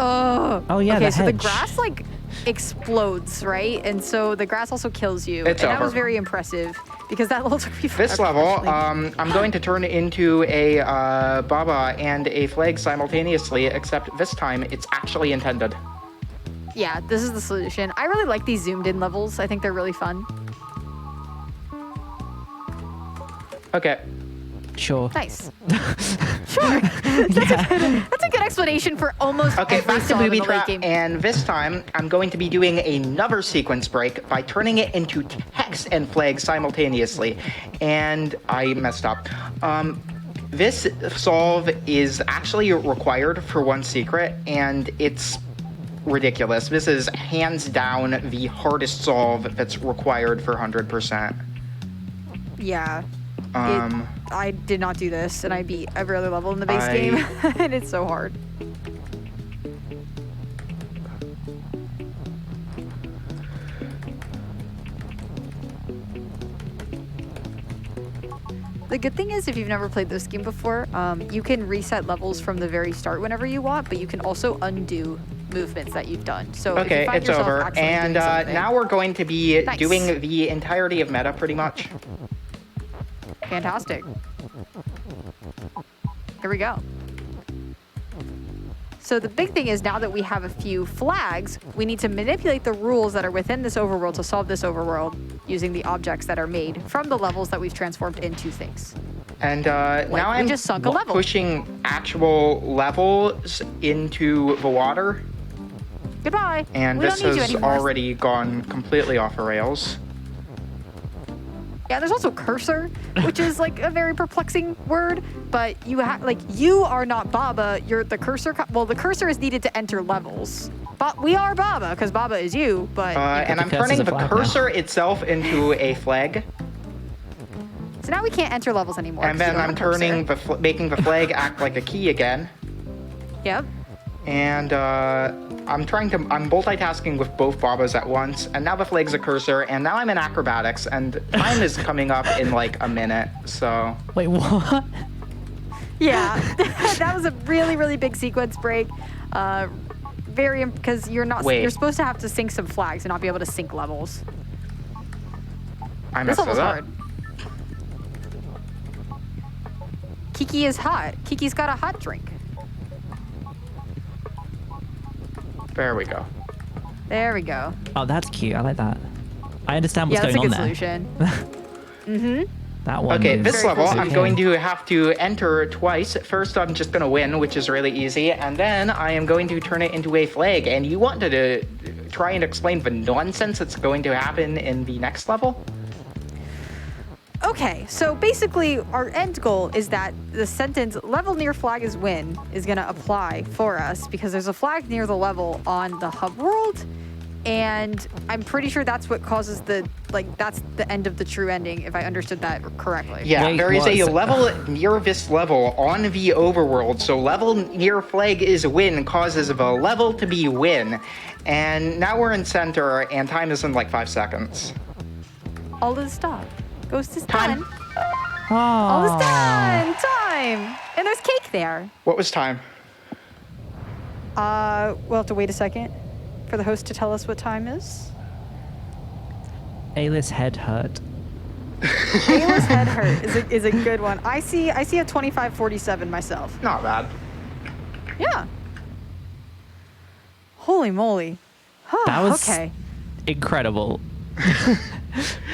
[SPEAKER 3] Oh, yeah,
[SPEAKER 2] Okay,
[SPEAKER 3] the
[SPEAKER 2] so the
[SPEAKER 3] hedge.
[SPEAKER 2] grass like explodes, right? And so the grass also kills you.
[SPEAKER 1] It's
[SPEAKER 2] and that
[SPEAKER 1] over.
[SPEAKER 2] was very impressive because that level took me forever.
[SPEAKER 1] This level,
[SPEAKER 2] actually.
[SPEAKER 1] I'm going to turn it into a baba and a flag simultaneously, except this time it's actually intended.
[SPEAKER 2] Yeah, this is the solution. I really like these zoomed in levels. I think they're really fun.
[SPEAKER 1] Okay.
[SPEAKER 3] Sure.
[SPEAKER 2] Nice. Sure. That's a good explanation for almost
[SPEAKER 1] Okay,
[SPEAKER 2] every
[SPEAKER 1] back to
[SPEAKER 2] song in
[SPEAKER 1] Booby
[SPEAKER 2] the late
[SPEAKER 1] Trap,
[SPEAKER 2] game.
[SPEAKER 1] and this time I'm going to be doing another sequence break by turning it into text and flag simultaneously, and I messed up. This solve is actually required for one secret, and it's ridiculous. This is hands down the hardest solve that's required for 100%.
[SPEAKER 2] Yeah.
[SPEAKER 1] Um,
[SPEAKER 2] I did not do this, and I beat every other level in the base game, and it's so hard. The good thing is, if you've never played this game before, you can reset levels from the very start whenever you want, but you can also undo movements that you've done. So if
[SPEAKER 1] okay,
[SPEAKER 2] you find
[SPEAKER 1] it's
[SPEAKER 2] yourself
[SPEAKER 1] over.
[SPEAKER 2] accidentally
[SPEAKER 1] And
[SPEAKER 2] doing something-
[SPEAKER 1] now we're going to be
[SPEAKER 2] Nice.
[SPEAKER 1] doing the entirety of meta, pretty much.
[SPEAKER 2] Fantastic. Here we go. So the big thing is, now that we have a few flags, we need to manipulate the rules that are within this overworld to solve this overworld using the objects that are made from the levels that we've transformed into things.
[SPEAKER 1] And now
[SPEAKER 2] we
[SPEAKER 1] I'm
[SPEAKER 2] just sunk a level.
[SPEAKER 1] pushing actual levels into the water,
[SPEAKER 2] Goodbye.
[SPEAKER 1] and
[SPEAKER 2] we
[SPEAKER 1] this
[SPEAKER 2] don't need you
[SPEAKER 1] has
[SPEAKER 2] anymore.
[SPEAKER 1] already gone completely off the rails.
[SPEAKER 2] Yeah, there's also cursor, which is like a very perplexing word, but you have you are not Baba, you're the cursor. Well, the cursor is needed to enter levels. But we are Baba, because Baba is you, but...
[SPEAKER 1] And
[SPEAKER 3] the
[SPEAKER 1] I'm
[SPEAKER 3] cursor's
[SPEAKER 1] turning
[SPEAKER 3] a
[SPEAKER 1] the
[SPEAKER 3] flag now.
[SPEAKER 1] cursor itself into a flag,
[SPEAKER 2] So now we can't enter levels anymore.
[SPEAKER 1] and
[SPEAKER 2] 'cause you
[SPEAKER 1] then
[SPEAKER 2] don't
[SPEAKER 1] I'm
[SPEAKER 2] have a
[SPEAKER 1] turning
[SPEAKER 2] cursor.
[SPEAKER 1] making the flag act like a key again.
[SPEAKER 2] Yep.
[SPEAKER 1] And I'm multitasking with both Babas at once, and now the flag's a cursor, and now I'm in acrobatics, and time is coming up in like a minute, so...
[SPEAKER 3] Wait, what?
[SPEAKER 2] Yeah, that was a really, really big sequence break. Because you're
[SPEAKER 1] Wait.
[SPEAKER 2] you're supposed to have to sync some flags and not be able to sync levels.
[SPEAKER 1] I
[SPEAKER 2] This
[SPEAKER 1] messed
[SPEAKER 2] level's
[SPEAKER 1] it up.
[SPEAKER 2] hard. Kiki is hot. Kiki's got a hot drink.
[SPEAKER 1] There we go.
[SPEAKER 2] There we go.
[SPEAKER 3] Oh, that's cute. I like that. I understand what's
[SPEAKER 2] Yeah, that's a
[SPEAKER 3] going
[SPEAKER 2] good
[SPEAKER 3] on there.
[SPEAKER 2] solution.
[SPEAKER 3] That one.
[SPEAKER 1] Okay,
[SPEAKER 3] was
[SPEAKER 1] this
[SPEAKER 2] Very
[SPEAKER 1] level,
[SPEAKER 2] close.
[SPEAKER 1] I'm
[SPEAKER 3] okay.
[SPEAKER 1] going to have to enter twice. First, I'm just going to win, which is really easy, and then I am going to turn it into a flag. And you wanted to try and explain the nonsense that's going to happen in the next level?
[SPEAKER 2] Okay, so basically our end goal is that the sentence "level near flag is win" is going to apply for us because there's a flag near the level on the hub world, and I'm pretty sure that's what causes that's the end of the true ending, if I understood that correctly.
[SPEAKER 1] Yeah,
[SPEAKER 3] Wait,
[SPEAKER 1] there is a
[SPEAKER 3] what?
[SPEAKER 1] level near this level on the overworld, so level near flag is win causes the level to be win. And now we're in center, and time is in like 5 seconds.
[SPEAKER 2] All is stop. Ghost is
[SPEAKER 1] Time.
[SPEAKER 2] done.
[SPEAKER 3] Oh.
[SPEAKER 2] All is done. Time. And there's cake there.
[SPEAKER 1] What was time?
[SPEAKER 2] We'll have to wait a second for the host to tell us what time is.
[SPEAKER 3] Ailis head hurt.
[SPEAKER 2] Ailis head hurt is a good one. I see a 25:47 myself.
[SPEAKER 1] Not bad.
[SPEAKER 2] Yeah. Holy moly.
[SPEAKER 3] That was
[SPEAKER 2] okay.
[SPEAKER 1] So,
[SPEAKER 2] Incredible. That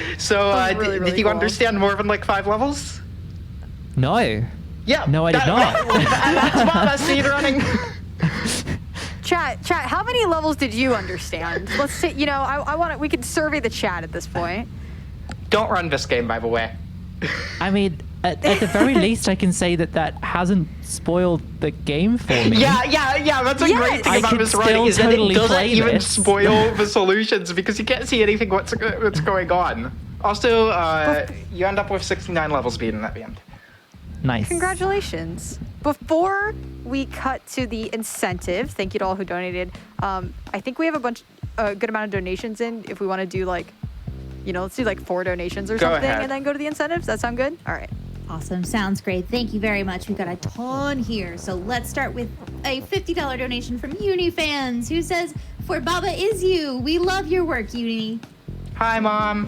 [SPEAKER 2] was really, really
[SPEAKER 1] did you
[SPEAKER 2] cool.
[SPEAKER 1] understand more than like 5 levels?
[SPEAKER 3] No.
[SPEAKER 1] Yeah.
[SPEAKER 3] No, I did not.
[SPEAKER 1] That's Mama speedrunning.
[SPEAKER 2] Chat, how many levels did you understand? Let's see, I want to, we can survey the chat at this point.
[SPEAKER 1] Don't run this game, by the way.
[SPEAKER 3] I mean, at the very least, I can say that hasn't spoiled the game for me.
[SPEAKER 1] Yeah. That's a
[SPEAKER 2] Yes.
[SPEAKER 1] great thing
[SPEAKER 3] I
[SPEAKER 1] about
[SPEAKER 3] could
[SPEAKER 1] this run
[SPEAKER 3] still
[SPEAKER 1] is that it
[SPEAKER 3] totally
[SPEAKER 1] doesn't
[SPEAKER 3] play
[SPEAKER 1] even
[SPEAKER 3] this.
[SPEAKER 1] spoil the solutions because you can't see anything what's going on. Also, you end up with 69 levels beaten at the end.
[SPEAKER 3] Nice.
[SPEAKER 2] Congratulations. Before we cut to the incentive, thank you to all who donated. I think we have a good amount of donations in if we want to do let's do like 4 donations or
[SPEAKER 1] Go
[SPEAKER 2] something
[SPEAKER 1] ahead.
[SPEAKER 2] and then go to the incentives. That sound good? All right.
[SPEAKER 4] Awesome. Sounds great. Thank you very much. We've got a ton here. So let's start with a $50 donation from Uni Fans who says, "For Baba is you. We love your work, Uni."
[SPEAKER 1] Hi, Mom.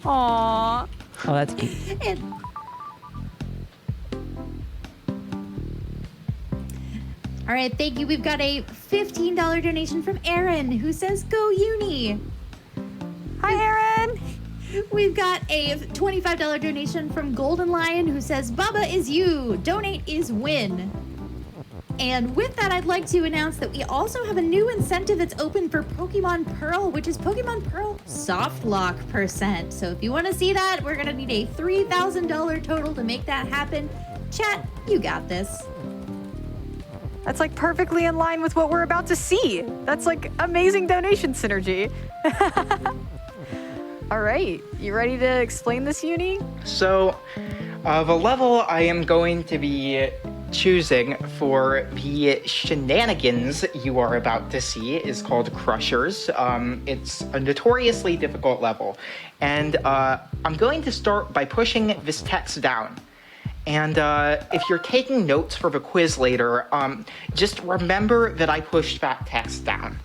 [SPEAKER 2] Aww.
[SPEAKER 3] Oh, that's cute.
[SPEAKER 4] And all right, thank you. We've got a $15 donation from Aaron who says, "Go Uni."
[SPEAKER 2] Hi, Aaron.
[SPEAKER 4] We've got a $25 donation from Golden Lion who says, "Baba is you. Donate is win." And with that, I'd like to announce that we also have a new incentive that's open for Pokemon Pearl, which is Pokemon Pearl soft lock %. So if you want to see that, we're going to need a $3,000 total to make that happen. Chat, you got this.
[SPEAKER 2] That's like perfectly in line with what we're about to see. That's like amazing donation synergy. All right, you ready to explain this, Uni?
[SPEAKER 1] So, the level I am going to be choosing for the shenanigans you are about to see is called Crushers. It's a notoriously difficult level, and I'm going to start by pushing this text down. And if you're taking notes for the quiz later, just remember that I pushed that text down.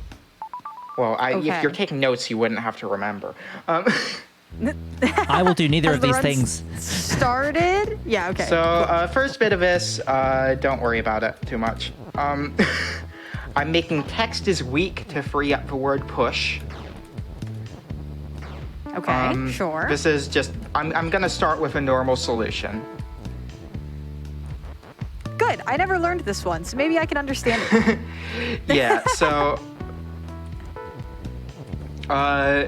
[SPEAKER 1] Well, if you're taking notes, you wouldn't have to remember.
[SPEAKER 3] I will do neither of
[SPEAKER 2] the
[SPEAKER 3] these
[SPEAKER 2] runs
[SPEAKER 3] things.
[SPEAKER 2] Started? Yeah, okay.
[SPEAKER 1] So, first bit of this, don't worry about it too much. I'm making text is weak to free up the word push.
[SPEAKER 2] Okay, sure.
[SPEAKER 1] This is just, I'm gonna start with a normal solution.
[SPEAKER 2] Good. I never learned this one, so maybe I can understand it.
[SPEAKER 1] Yeah, so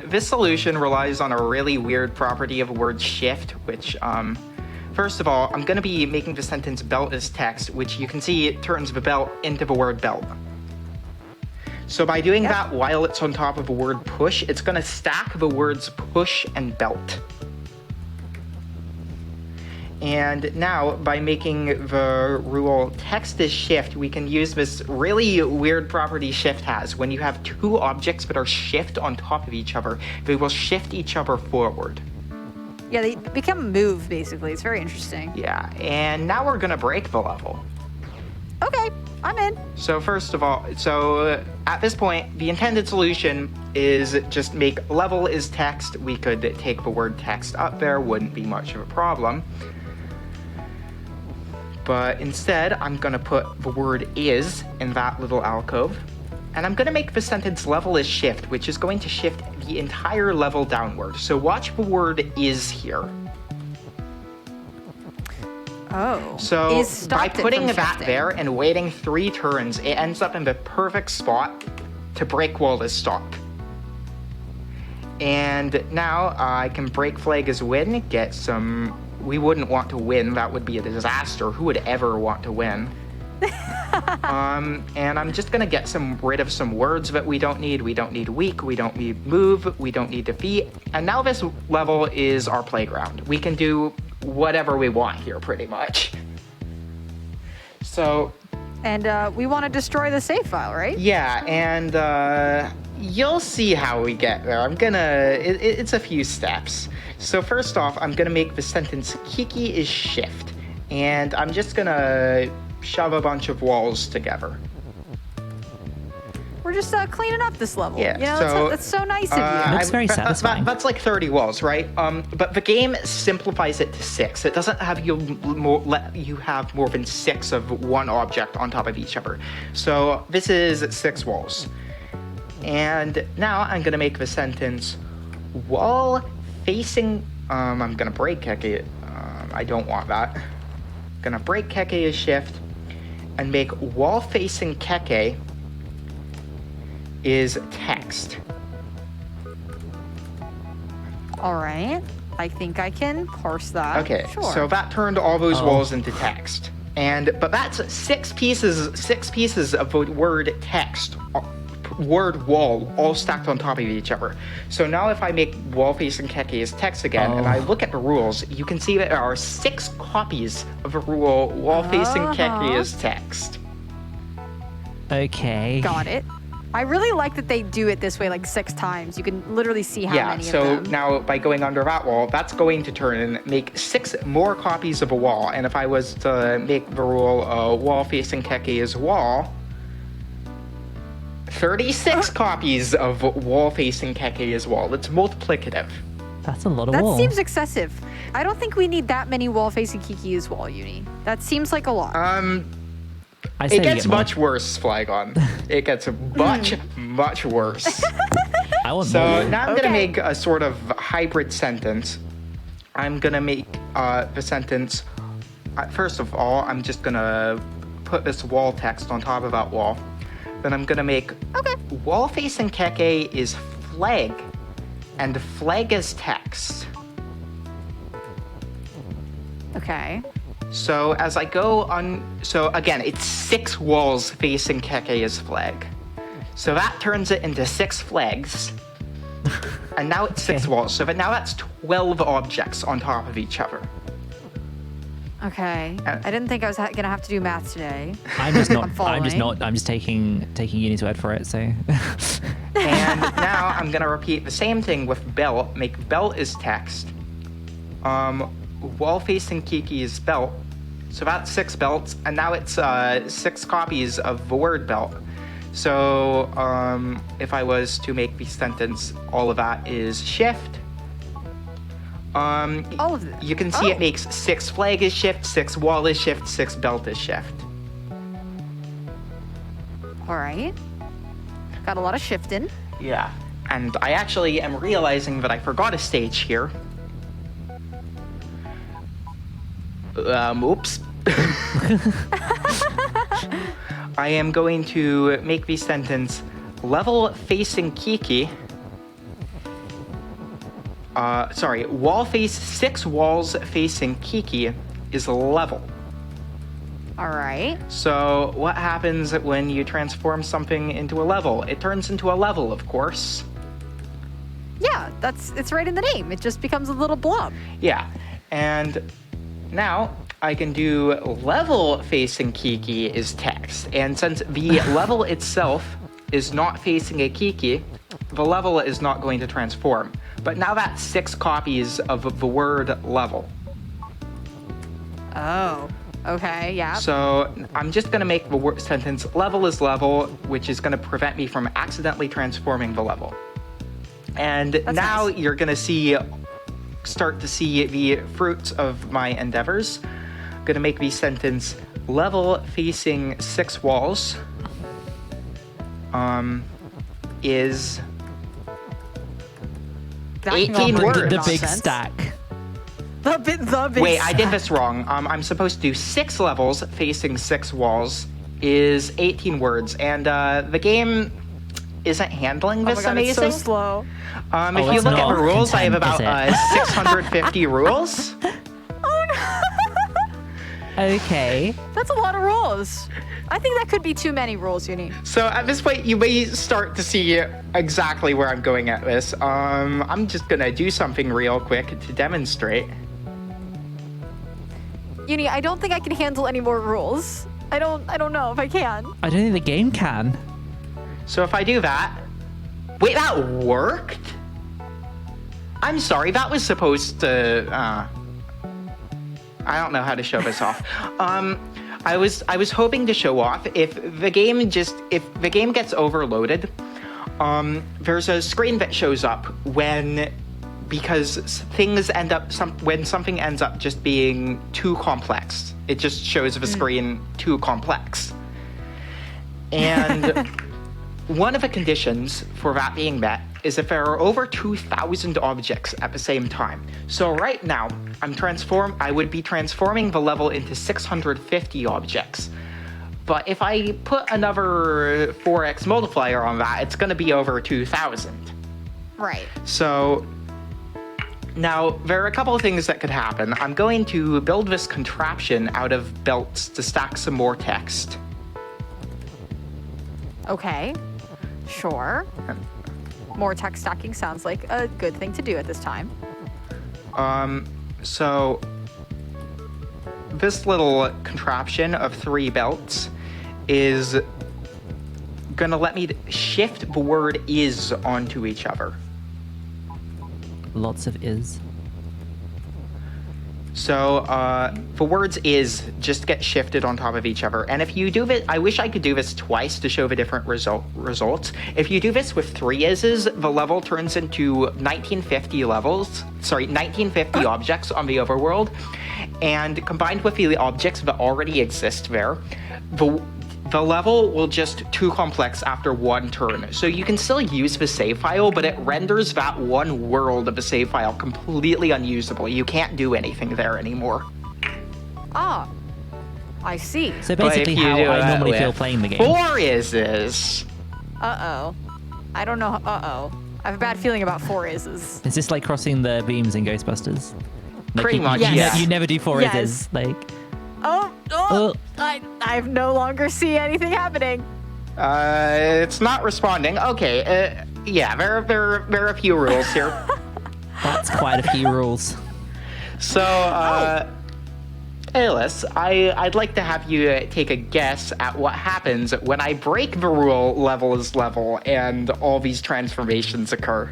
[SPEAKER 1] this solution relies on a really weird property of the word shift, which, first of all, I'm going to be making the sentence belt as text, which you can see it turns the belt into the word belt. So by doing that while it's on top of the word push, it's going to stack the words push and belt. And now, by making the rule text is shift, we can use this really weird property shift has. When you have two objects that are shift on top of each other, they will shift each other forward.
[SPEAKER 2] Yeah, they become a move, basically. It's very interesting.
[SPEAKER 1] Yeah, and now we're gonna break the level.
[SPEAKER 2] Okay, I'm in.
[SPEAKER 1] So first of all, at this point, the intended solution is just make level is text. We could take the word text up there, wouldn't be much of a problem. But instead, I'm gonna put the word is in that little alcove. And I'm gonna make the sentence level is shift, which is going to shift the entire level downward. So watch the word is here.
[SPEAKER 2] Oh.
[SPEAKER 1] So by putting that there and waiting 3 turns, it ends up in the perfect spot to break while is stop. And now I can break flag as win, get some... We wouldn't want to win. That would be a disaster. Who would ever want to win? And I'm just gonna get rid of some words that we don't need. We don't need weak, we don't need move, we don't need defeat. And now this level is our playground. We can do whatever we want here, pretty much. So...
[SPEAKER 2] And we want to destroy the save file, right?
[SPEAKER 1] Yeah, and you'll see how we get there. It's a few steps. So first off, I'm gonna make the sentence Kiki is shift. And I'm just gonna shove a bunch of walls together.
[SPEAKER 2] We're just cleaning up this level.
[SPEAKER 1] Yeah,
[SPEAKER 2] you know, that's so nice of you.
[SPEAKER 3] Looks very satisfying.
[SPEAKER 1] That's like 30 walls, right? But the game simplifies it to 6. It doesn't have let you have more than 6 of one object on top of each other. So this is 6 walls. And now I'm gonna make the sentence wall facing. I'm gonna break Keke. I don't want that. Gonna break Keke as shift and make wall facing Keke is text.
[SPEAKER 2] All right. I think I can parse that.
[SPEAKER 1] Okay,
[SPEAKER 2] sure.
[SPEAKER 1] so that turned all those walls into text. But that's 6 pieces of the word text, word wall, all stacked on top of each other. So now if I make wall facing Keke as text again, and I look at the rules, you can see that there are 6 copies of the rule wall facing Keke as text.
[SPEAKER 3] Okay.
[SPEAKER 2] Got it. I really like that they do it this way like 6 times. You can literally see how many of them.
[SPEAKER 1] Yeah, so now by going under that wall, that's going to turn and make 6 more copies of a wall. And if I was to make the rule wall facing Keke as wall, 36 copies of wall facing Keke as wall. It's multiplicative.
[SPEAKER 3] That's a lot of
[SPEAKER 2] That
[SPEAKER 3] wall.
[SPEAKER 2] seems excessive. I don't think we need that many wall facing Kiki as wall, Uni. That seems like a lot.
[SPEAKER 3] I say
[SPEAKER 1] It gets
[SPEAKER 3] more.
[SPEAKER 1] much worse, Flygon. It gets much worse.
[SPEAKER 3] I want
[SPEAKER 1] So
[SPEAKER 3] more.
[SPEAKER 1] now I'm gonna make a sort of hybrid sentence. I'm gonna make the sentence. First of all, I'm just gonna put this wall text on top of that wall. Then I'm gonna make wall facing keke is flag, and flag is text.
[SPEAKER 2] Okay.
[SPEAKER 1] So as I go on, so again, it's 6 walls facing Keke's flag. So that turns it into 6 flags. And now it's 6 walls. So now that's 12 objects on top of each other.
[SPEAKER 2] Okay. I didn't think I was gonna have to do math today.
[SPEAKER 3] I'm just not.
[SPEAKER 2] following.
[SPEAKER 3] I'm just taking Uni's word for it. So.
[SPEAKER 1] And now I'm gonna repeat the same thing with belt. Make belt is text. Wall facing Kiki is belt. So that's 6 belts, and now it's 6 copies of the word belt. So if I was to make the sentence, all of that is shift.
[SPEAKER 2] All of it.
[SPEAKER 1] You can see it makes 6 flag is shift, 6 wall is shift, 6 belt is shift.
[SPEAKER 2] All right. Got a lot of shifting.
[SPEAKER 1] Yeah. And I actually am realizing that I forgot a stage here. Oops. I am going to make the sentence level facing Kiki. Wall face 6 walls facing Kiki is level.
[SPEAKER 2] All right.
[SPEAKER 1] So what happens when you transform something into a level? It turns into a level, of course.
[SPEAKER 2] Yeah, it's right in the name. It just becomes a little blob.
[SPEAKER 1] Yeah. And now I can do level facing Kiki is text. And since the level itself is not facing a Kiki, the level is not going to transform. But now that's 6 copies of the word level.
[SPEAKER 2] Oh, okay, yeah.
[SPEAKER 1] So I'm just going to make the sentence level is level, which is going to prevent me from accidentally transforming the level. And
[SPEAKER 2] That's
[SPEAKER 1] now
[SPEAKER 2] nice.
[SPEAKER 1] you're going to start to see the fruits of my endeavors. I'm going to make the sentence level facing 6 walls is
[SPEAKER 2] That
[SPEAKER 1] 18
[SPEAKER 2] can all
[SPEAKER 1] words.
[SPEAKER 2] make
[SPEAKER 3] The big
[SPEAKER 2] nonsense.
[SPEAKER 3] stack.
[SPEAKER 2] The big
[SPEAKER 1] Wait, I did
[SPEAKER 2] stack.
[SPEAKER 1] this wrong. I'm supposed to do 6 levels facing 6 walls is 18 words, and the game isn't handling this
[SPEAKER 2] Oh my God,
[SPEAKER 1] amazing.
[SPEAKER 2] it's so slow.
[SPEAKER 1] If you
[SPEAKER 3] it's
[SPEAKER 1] look at
[SPEAKER 3] not
[SPEAKER 1] the rules, I have
[SPEAKER 3] content,
[SPEAKER 1] about
[SPEAKER 3] is it?
[SPEAKER 1] 650 rules.
[SPEAKER 3] Okay.
[SPEAKER 2] That's a lot of rules. I think that could be too many rules, Uni.
[SPEAKER 1] So at this point, you may start to see exactly where I'm going at this. I'm just gonna do something real quick to demonstrate.
[SPEAKER 2] Uni, I don't think I can handle any more rules. I don't know if I can.
[SPEAKER 3] I don't think the game can.
[SPEAKER 1] So if I do that, wait, that worked? I'm sorry, that was supposed to, I don't know how to show this off. I was hoping to show off if the game gets overloaded, there's a screen that shows up because when something ends up just being too complex. It just shows the screen too complex. And one of the conditions for that being met is if there are over 2,000 objects at the same time. So right now, I would be transforming the level into 650 objects. But if I put another 4x multiplier on that, it's gonna be over 2,000.
[SPEAKER 2] Right.
[SPEAKER 1] So now there are a couple of things that could happen. I'm going to build this contraption out of belts to stack some more text.
[SPEAKER 2] Okay. Sure. More text stacking sounds like a good thing to do at this time.
[SPEAKER 1] So this little contraption of 3 belts is gonna let me shift the word is onto each other.
[SPEAKER 3] Lots of is.
[SPEAKER 1] So the words is just get shifted on top of each other. And if you do this, I wish I could do this twice to show the different results. If you do this with 3 is's, the level turns into 1950 objects on the overworld. And combined with the objects that already exist there, the level will just too complex after 1 turn. So you can still use the save file, but it renders that 1 world of the save file completely unusable. You can't do anything there anymore.
[SPEAKER 2] Ah. I see.
[SPEAKER 3] So
[SPEAKER 1] But if
[SPEAKER 3] basically
[SPEAKER 1] you
[SPEAKER 3] how
[SPEAKER 1] do
[SPEAKER 3] I
[SPEAKER 1] that
[SPEAKER 3] normally feel
[SPEAKER 1] with
[SPEAKER 3] playing the game.
[SPEAKER 1] 4 is.
[SPEAKER 2] Uh-oh. I don't know. Uh-oh. I have a bad feeling about 4 is.
[SPEAKER 3] Is this like crossing the beams in Ghostbusters? Like
[SPEAKER 1] Pretty much,
[SPEAKER 3] you,
[SPEAKER 1] yeah.
[SPEAKER 3] You never do 4
[SPEAKER 2] Yes.
[SPEAKER 3] is. Like,
[SPEAKER 2] Oh, I no longer see anything happening.
[SPEAKER 1] It's not responding. Okay, yeah, there are a few rules here.
[SPEAKER 3] that's quite a few rules.
[SPEAKER 1] So, Ailis, I'd like to have you take a guess at what happens when I break the rule level is level and all these transformations occur.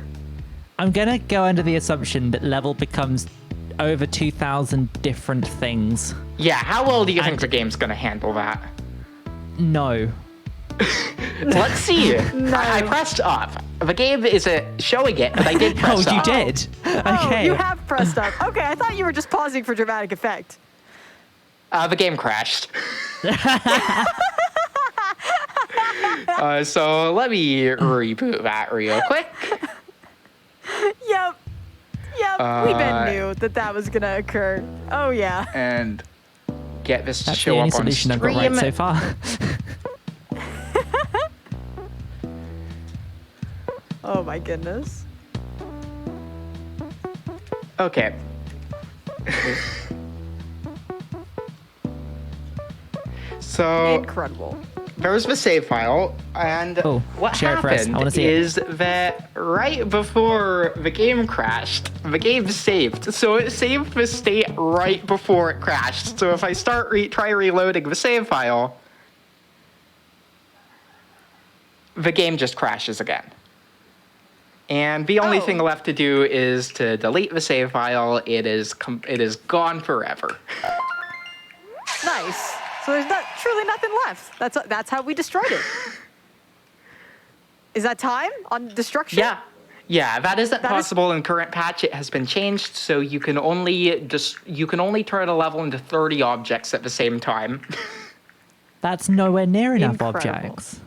[SPEAKER 3] I'm gonna go under the assumption that level becomes over 2,000 different things.
[SPEAKER 1] Yeah, how well do you think the game's gonna handle that?
[SPEAKER 3] No.
[SPEAKER 1] Let's see.
[SPEAKER 2] No.
[SPEAKER 1] I pressed up. The game isn't showing it, but I did press
[SPEAKER 3] Oh, you
[SPEAKER 1] up.
[SPEAKER 3] did?
[SPEAKER 2] Oh,
[SPEAKER 3] Okay.
[SPEAKER 2] you have pressed up. Okay, I thought you were just pausing for dramatic effect.
[SPEAKER 1] The game crashed. So let me reboot that real quick.
[SPEAKER 2] Yep. We been knew that was gonna occur. Oh yeah.
[SPEAKER 1] And get this to
[SPEAKER 3] That's the
[SPEAKER 1] show
[SPEAKER 3] only
[SPEAKER 1] up on
[SPEAKER 3] solution
[SPEAKER 1] stream.
[SPEAKER 3] I've got right so far.
[SPEAKER 2] Oh my goodness.
[SPEAKER 1] Okay. So
[SPEAKER 2] Incredible.
[SPEAKER 1] there's the save file, and
[SPEAKER 3] Oh,
[SPEAKER 1] what
[SPEAKER 3] share it for us. I
[SPEAKER 1] happened
[SPEAKER 3] wanna see it.
[SPEAKER 1] is that right before the game crashed, the game saved. So it saved the state right before it crashed. So if I try reloading the save file, the game just crashes again. And the only
[SPEAKER 2] Oh.
[SPEAKER 1] thing left to do is to delete the save file. It is gone forever.
[SPEAKER 2] Nice. So there's truly nothing left. That's how we destroyed it. Is that time on destruction?
[SPEAKER 1] Yeah, that isn't
[SPEAKER 2] That is-
[SPEAKER 1] possible in current patch. It has been changed, so you can only turn a level into 30 objects at the same time.
[SPEAKER 3] That's nowhere near enough
[SPEAKER 2] Incredible.
[SPEAKER 3] objects.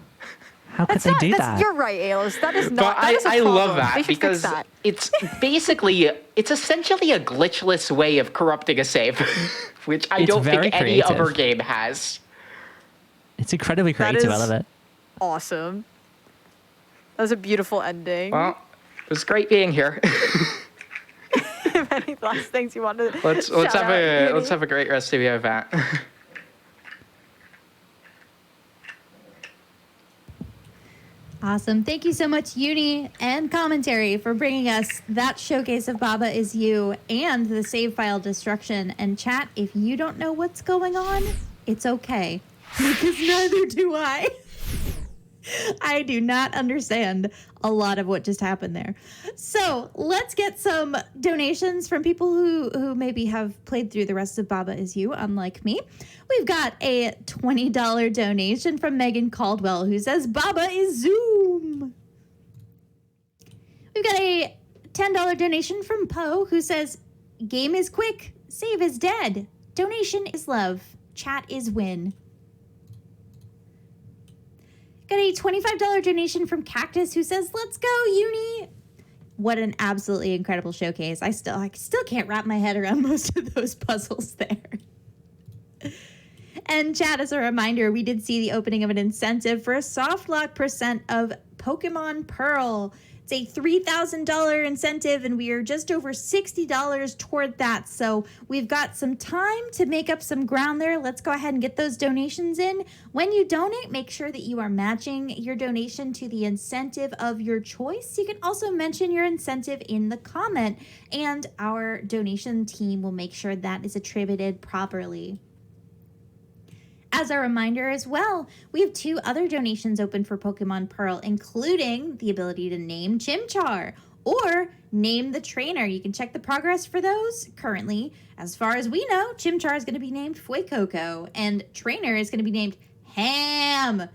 [SPEAKER 3] How could they do that?
[SPEAKER 2] You're right, Ailis. That is
[SPEAKER 1] But
[SPEAKER 2] not. That is a
[SPEAKER 1] I love
[SPEAKER 2] problem. They
[SPEAKER 1] that
[SPEAKER 2] should
[SPEAKER 1] because
[SPEAKER 2] fix that.
[SPEAKER 1] it's essentially a glitchless way of corrupting a save, which I
[SPEAKER 3] It's
[SPEAKER 1] don't
[SPEAKER 3] very
[SPEAKER 1] think any
[SPEAKER 3] creative.
[SPEAKER 1] other game has.
[SPEAKER 3] It's incredibly
[SPEAKER 2] That
[SPEAKER 3] creative, I
[SPEAKER 2] is-
[SPEAKER 3] love it.
[SPEAKER 2] Awesome. That was a beautiful ending.
[SPEAKER 1] Well, it was great being here.
[SPEAKER 2] Any last things you want to
[SPEAKER 1] let's
[SPEAKER 2] shout
[SPEAKER 1] have
[SPEAKER 2] out,
[SPEAKER 1] a
[SPEAKER 2] Uni?
[SPEAKER 1] let's have a great rest of your event.
[SPEAKER 4] Awesome. Thank you so much, Uni and Commentary, for bringing us that showcase of Baba Is You and the save file destruction. And chat, if you don't know what's going on, it's okay. Because neither do I. I do not understand a lot of what just happened there. So let's get some donations from people who maybe have played through the rest of Baba Is You, unlike me. We've got a $20 donation from Megan Caldwell, who says, Baba is Zoom. We've got a $10 donation from Poe, who says, game is quick, save is dead, donation is love, chat is win. Got a $25 donation from Cactus, who says, let's go, Uni. What an absolutely incredible showcase. I still can't wrap my head around most of those puzzles there. And chat, as a reminder, we did see the opening of an incentive for a soft lock percent of Pokemon Pearl. It's a $3,000 incentive, and we are just over $60 toward that. So we've got some time to make up some ground there. Let's go ahead and get those donations in. When you donate, make sure that you are matching your donation to the incentive of your choice. You can also mention your incentive in the comment, and our donation team will make sure that is attributed properly. As a reminder as well, we have 2 other donations open for Pokemon Pearl, including the ability to name Chimchar or name the trainer. You can check the progress for those. Currently, as far as we know, Chimchar is going to be named Fuecoco and trainer is going to be named Ham.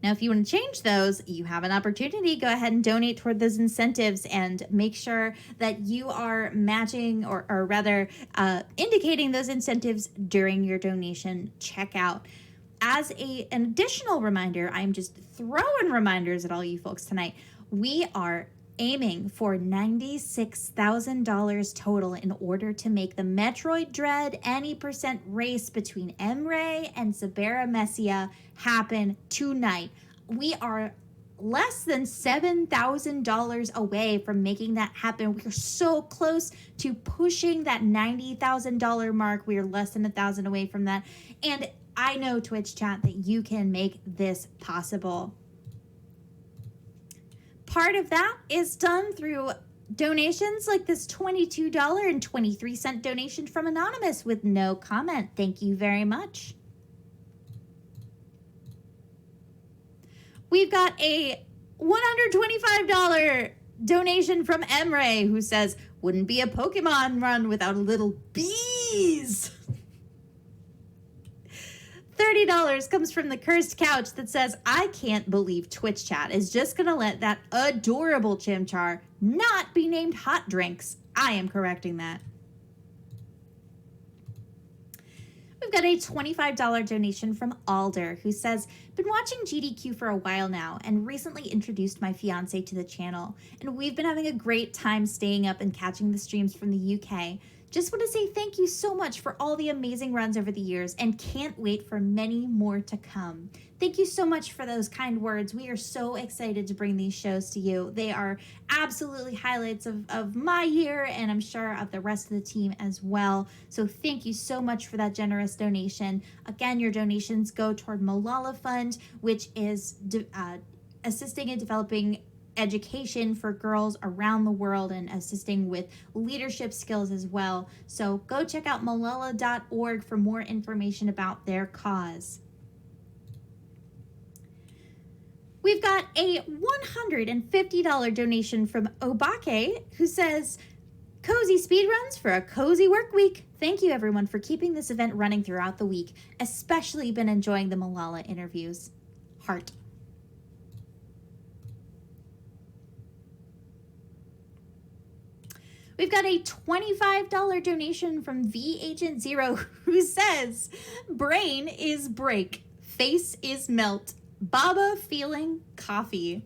[SPEAKER 4] Now, if you want to change those, you have an opportunity. Go ahead and donate toward those incentives and make sure that you are matching or rather indicating those incentives during your donation checkout. As an additional reminder, I'm just throwing reminders at all you folks tonight. We are aiming for $96,000 total in order to make the Metroid Dread any percent race between Emre and Sabera Messia happen tonight. We are less than $7,000 away from making that happen. We're so close to pushing that $90,000 mark. We are less than 1,000 away from that. And I know, Twitch chat, that you can make this possible. Part of that is done through donations like this $22.23 donation from Anonymous with no comment. Thank you very much. We've got a $125 donation from Emre, who says, wouldn't be a Pokemon run without a little bees. $30 comes from the Cursed Couch that says, I can't believe Twitch chat is just going to let that adorable Chimchar not be named Hot Drinks. I am correcting that. We've got a $25 donation from Alder, who says, been watching GDQ for a while now and recently introduced my fiance to the channel, and we've been having a great time staying up and catching the streams from the UK. Just want to say thank you so much for all the amazing runs over the years and can't wait for many more to come. Thank you so much for those kind words. We are so excited to bring these shows to you. They are absolutely highlights of my year, and I'm sure of the rest of the team as well. So thank you so much for that generous donation. Again, your donations go toward Malala Fund, which is assisting in developing education for girls around the world and assisting with leadership skills as well. So go check out malala.org for more information about their cause. We've got a $150 donation from Obake, who says, cozy speedruns for a cozy work week. Thank you everyone for keeping this event running throughout the week. Especially been enjoying the Malala interviews. Heart. We've got a $25 donation from V Agent Zero, who says, brain is break, face is melt, Baba feeling coffee.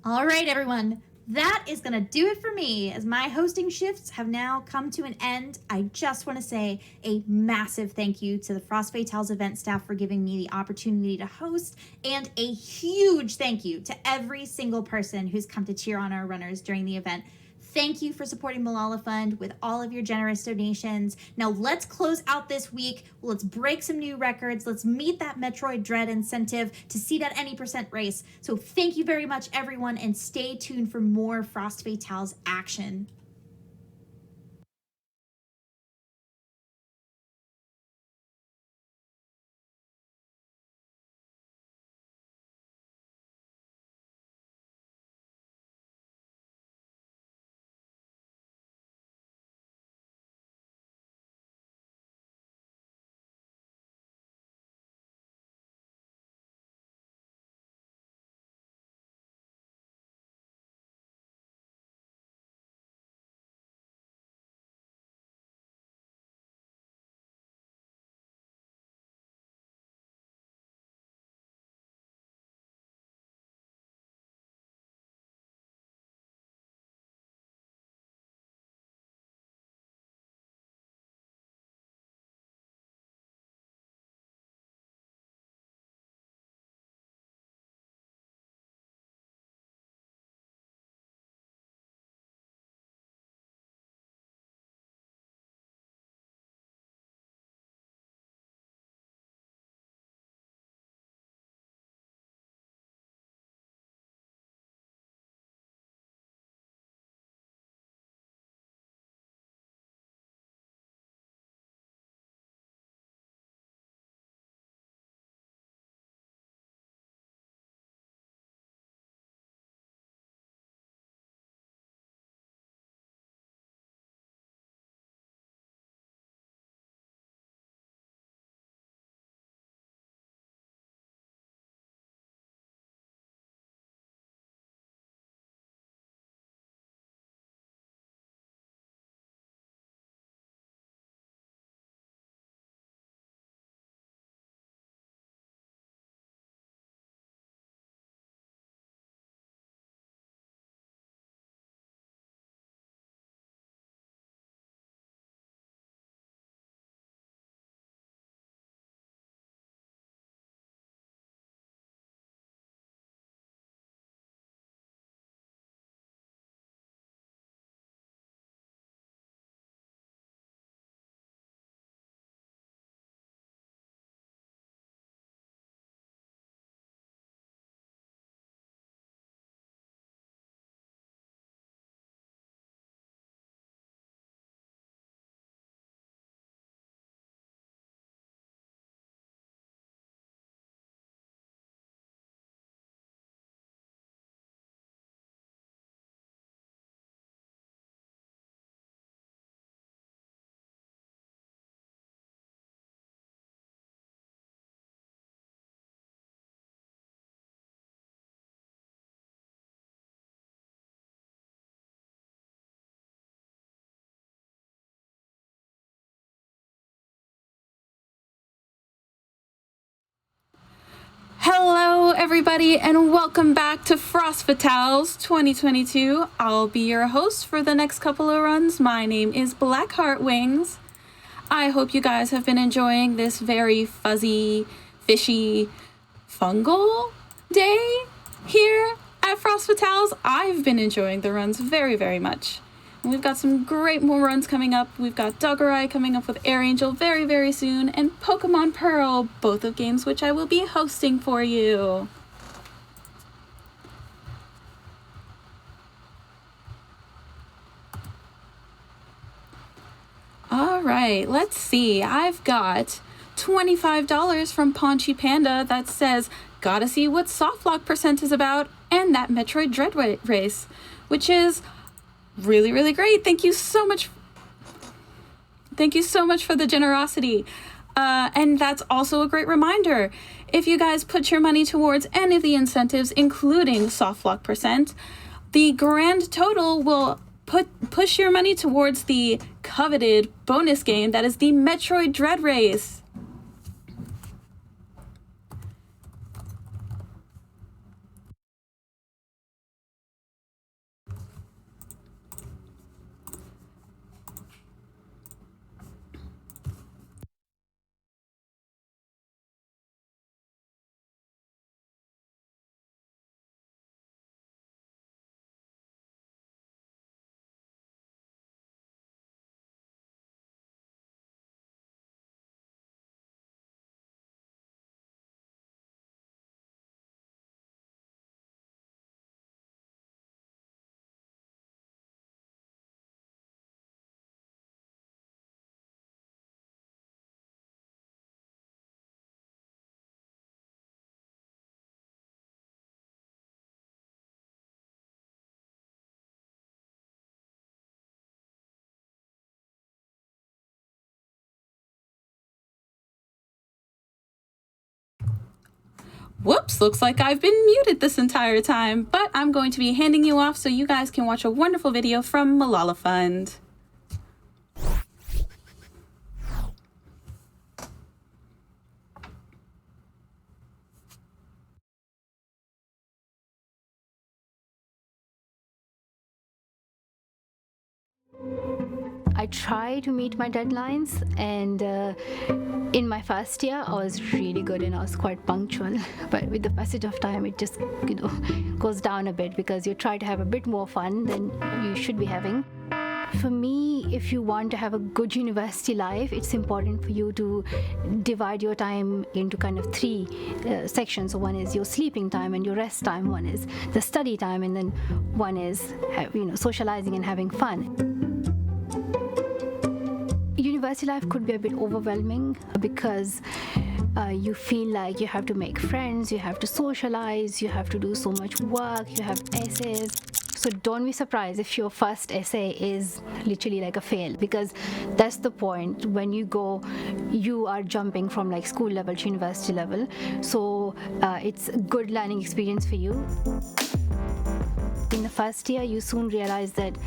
[SPEAKER 4] All right, everyone. That is going to do it for me, as my hosting shifts have now come to an end. I just want to say a massive thank you to the Frost Fatales event staff for giving me the opportunity to host, and a huge thank you to every single person who's come to cheer on our runners during the event. Thank you for supporting Malala Fund with all of your generous donations. Now let's close out this week. Let's break some new records. Let's meet that Metroid Dread incentive to see that any percent race. So thank you very much, everyone, and stay tuned for more Frost Fatales action.
[SPEAKER 5] Hello, everybody, and welcome back to Frost Fatales 2022. I'll be your host for the next couple of runs. My name is Blackheart Wings. I hope you guys have been enjoying this very fuzzy, fishy, fungal day here at Frost Fatales. I've been enjoying the runs very, very much. And we've got some great more runs coming up. We've got Doggerai coming up with Air Angel very, very soon, and Pokemon Pearl, both of games which I will be hosting for you. All right, let's see. I've got $25 from Paunchy Panda that says, gotta see what Softlock percent is about, and that Metroid Dread race, which is really, really great. Thank you so much. Thank you so much for the generosity. And that's also a great reminder. If you guys put your money towards any of the incentives, including Softlock percent, the grand total will push your money towards the coveted bonus game that is the Metroid Dread race. Whoops, looks like I've been muted this entire time, but I'm going to be handing you off so you guys can watch a wonderful video from Malala Fund.
[SPEAKER 6] I try to meet my deadlines, and in my first year I was really good and I was quite punctual, but with the passage of time it just goes down a bit because you try to have a bit more fun than you should be having. For me, if you want to have a good university life, it's important for you to divide your time into kind of three sections. So one is your sleeping time and your rest time, one is the study time, and then one is socializing and having fun. University life could be a bit overwhelming because you feel like you have to make friends, you have to socialize, you have to do so much work, you have essays. So don't be surprised if your first essay is literally like a fail, because that's the point. When you are jumping from like school level to university level. So it's a good learning experience for you. In the first year, you soon realize that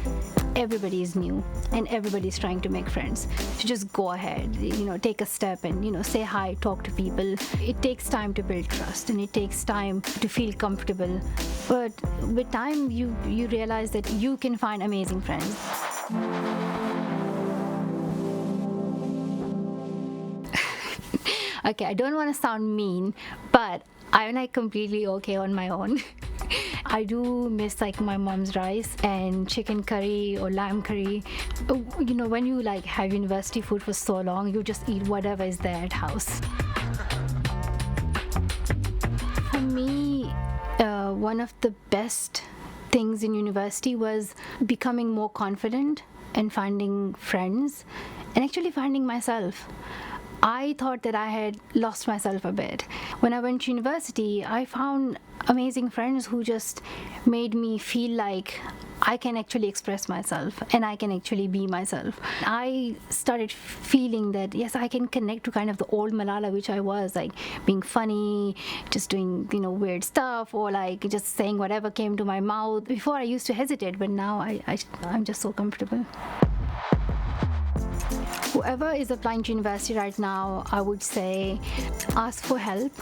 [SPEAKER 6] everybody is new and everybody is trying to make friends. So just go ahead, take a step and, say hi, talk to people. It takes time to build trust and it takes time to feel comfortable. But with time, you realize that you can find amazing friends. Okay, I don't want to sound mean, but I'm like completely okay on my own. I do miss like my mom's rice and chicken curry or lamb curry. When you like have university food for so long, you just eat whatever is there at house. For me, one of the best things in university was becoming more confident and finding friends and actually finding myself. I thought that I had lost myself a bit. When I went to university, I found amazing friends who just made me feel like I can actually express myself and I can actually be myself. I started feeling that, yes, I can connect to kind of the old Malala, which I was, like being funny, just doing, weird stuff, or like just saying whatever came to my mouth. Before I used to hesitate, but now I'm just so comfortable. whoever is applying to university right now, I would say ask for help.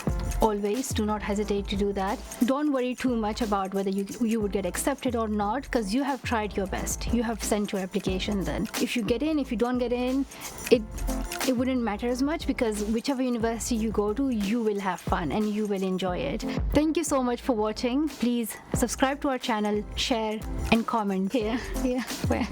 [SPEAKER 6] Always do not hesitate to do that. Don't worry too much about whether you would get accepted or not, because you have tried your best. You have sent your application then. If you get in, if you don't get in, it wouldn't matter as much, because whichever university you go to, you will have fun and you will enjoy it. Thank you so much for watching. Please subscribe to our channel, share and comment here. Where?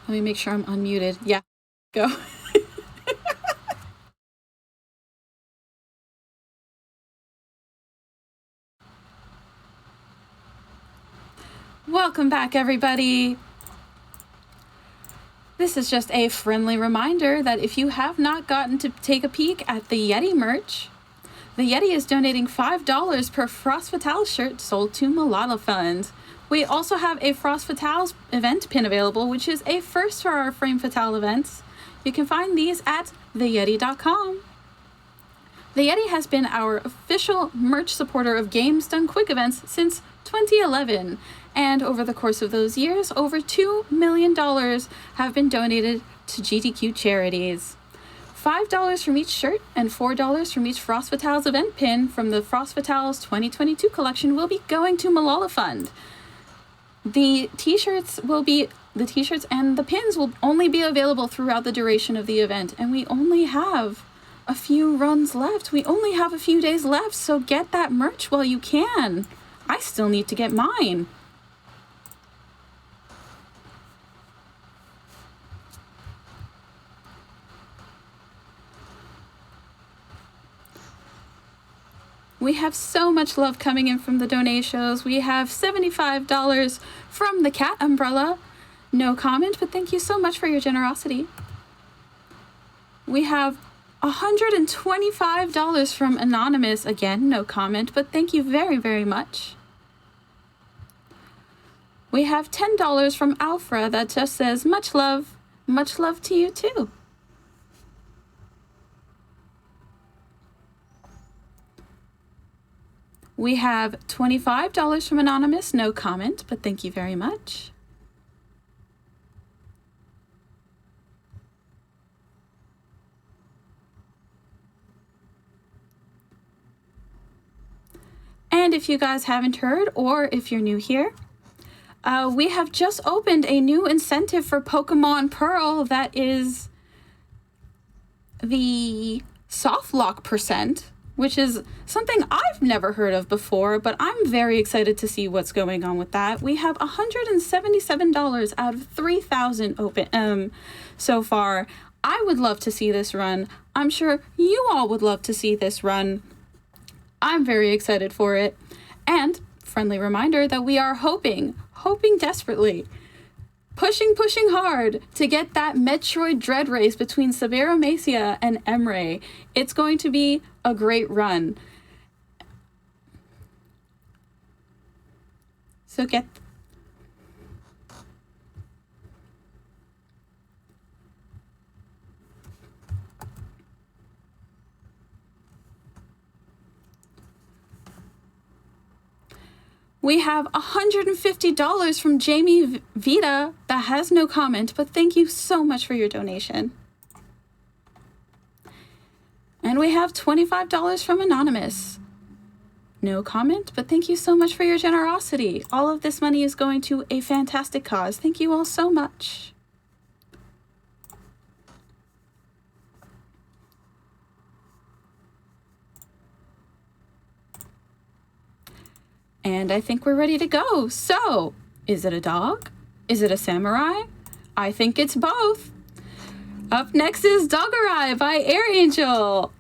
[SPEAKER 5] Let me make sure I'm unmuted. Yeah, go. Welcome back, everybody. This is just a friendly reminder that if you have not gotten to take a peek at the Yeti merch, the Yeti is donating $5 per Frost Fatales shirt sold to Malala Fund. We also have a Frost Fatales event pin available, which is a first for our Frame Fatale events. You can find these at theyeti.com. The Yeti has been our official merch supporter of Games Done Quick events since 2011, and over the course of those years, over $2 million have been donated to GDQ charities. $5 from each shirt and $4 from each Frost Fatales event pin from the Frost Fatales 2022 collection will be going to Malala Fund. The t-shirts and the pins will only be available throughout the duration of the event, and we only have a few runs left. We only have a few days left, so get that merch while you can. I still need to get mine. We have so much love coming in from the donations. We have $75 from the Cat Umbrella. No comment, but thank you so much for your generosity. We have $125 from Anonymous. Again, no comment, but thank you very, very much. We have $10 from Alfra that just says, much love to you too. We have $25 from Anonymous, no comment, but thank you very much. And if you guys haven't heard, or if you're new here, we have just opened a new incentive for Pokemon Pearl that is the soft lock percent, which is something I've never heard of before, but I'm very excited to see what's going on with that. We have $177 out of 3,000 open so far. I would love to see this run. I'm sure you all would love to see this run. I'm very excited for it. And friendly reminder that we are hoping desperately, pushing hard to get that Metroid Dread race between Saberamacia and Emre. It's going to be a great run. So we have $150 from Jamie Vita that has no comment, but thank you so much for your donation. And we have $25 from Anonymous. No comment, but thank you so much for your generosity. All of this money is going to a fantastic cause. Thank you all so much. And I think we're ready to go. So, is it a dog? Is it a samurai? I think it's both. Up next is Dogarai by Air Angel.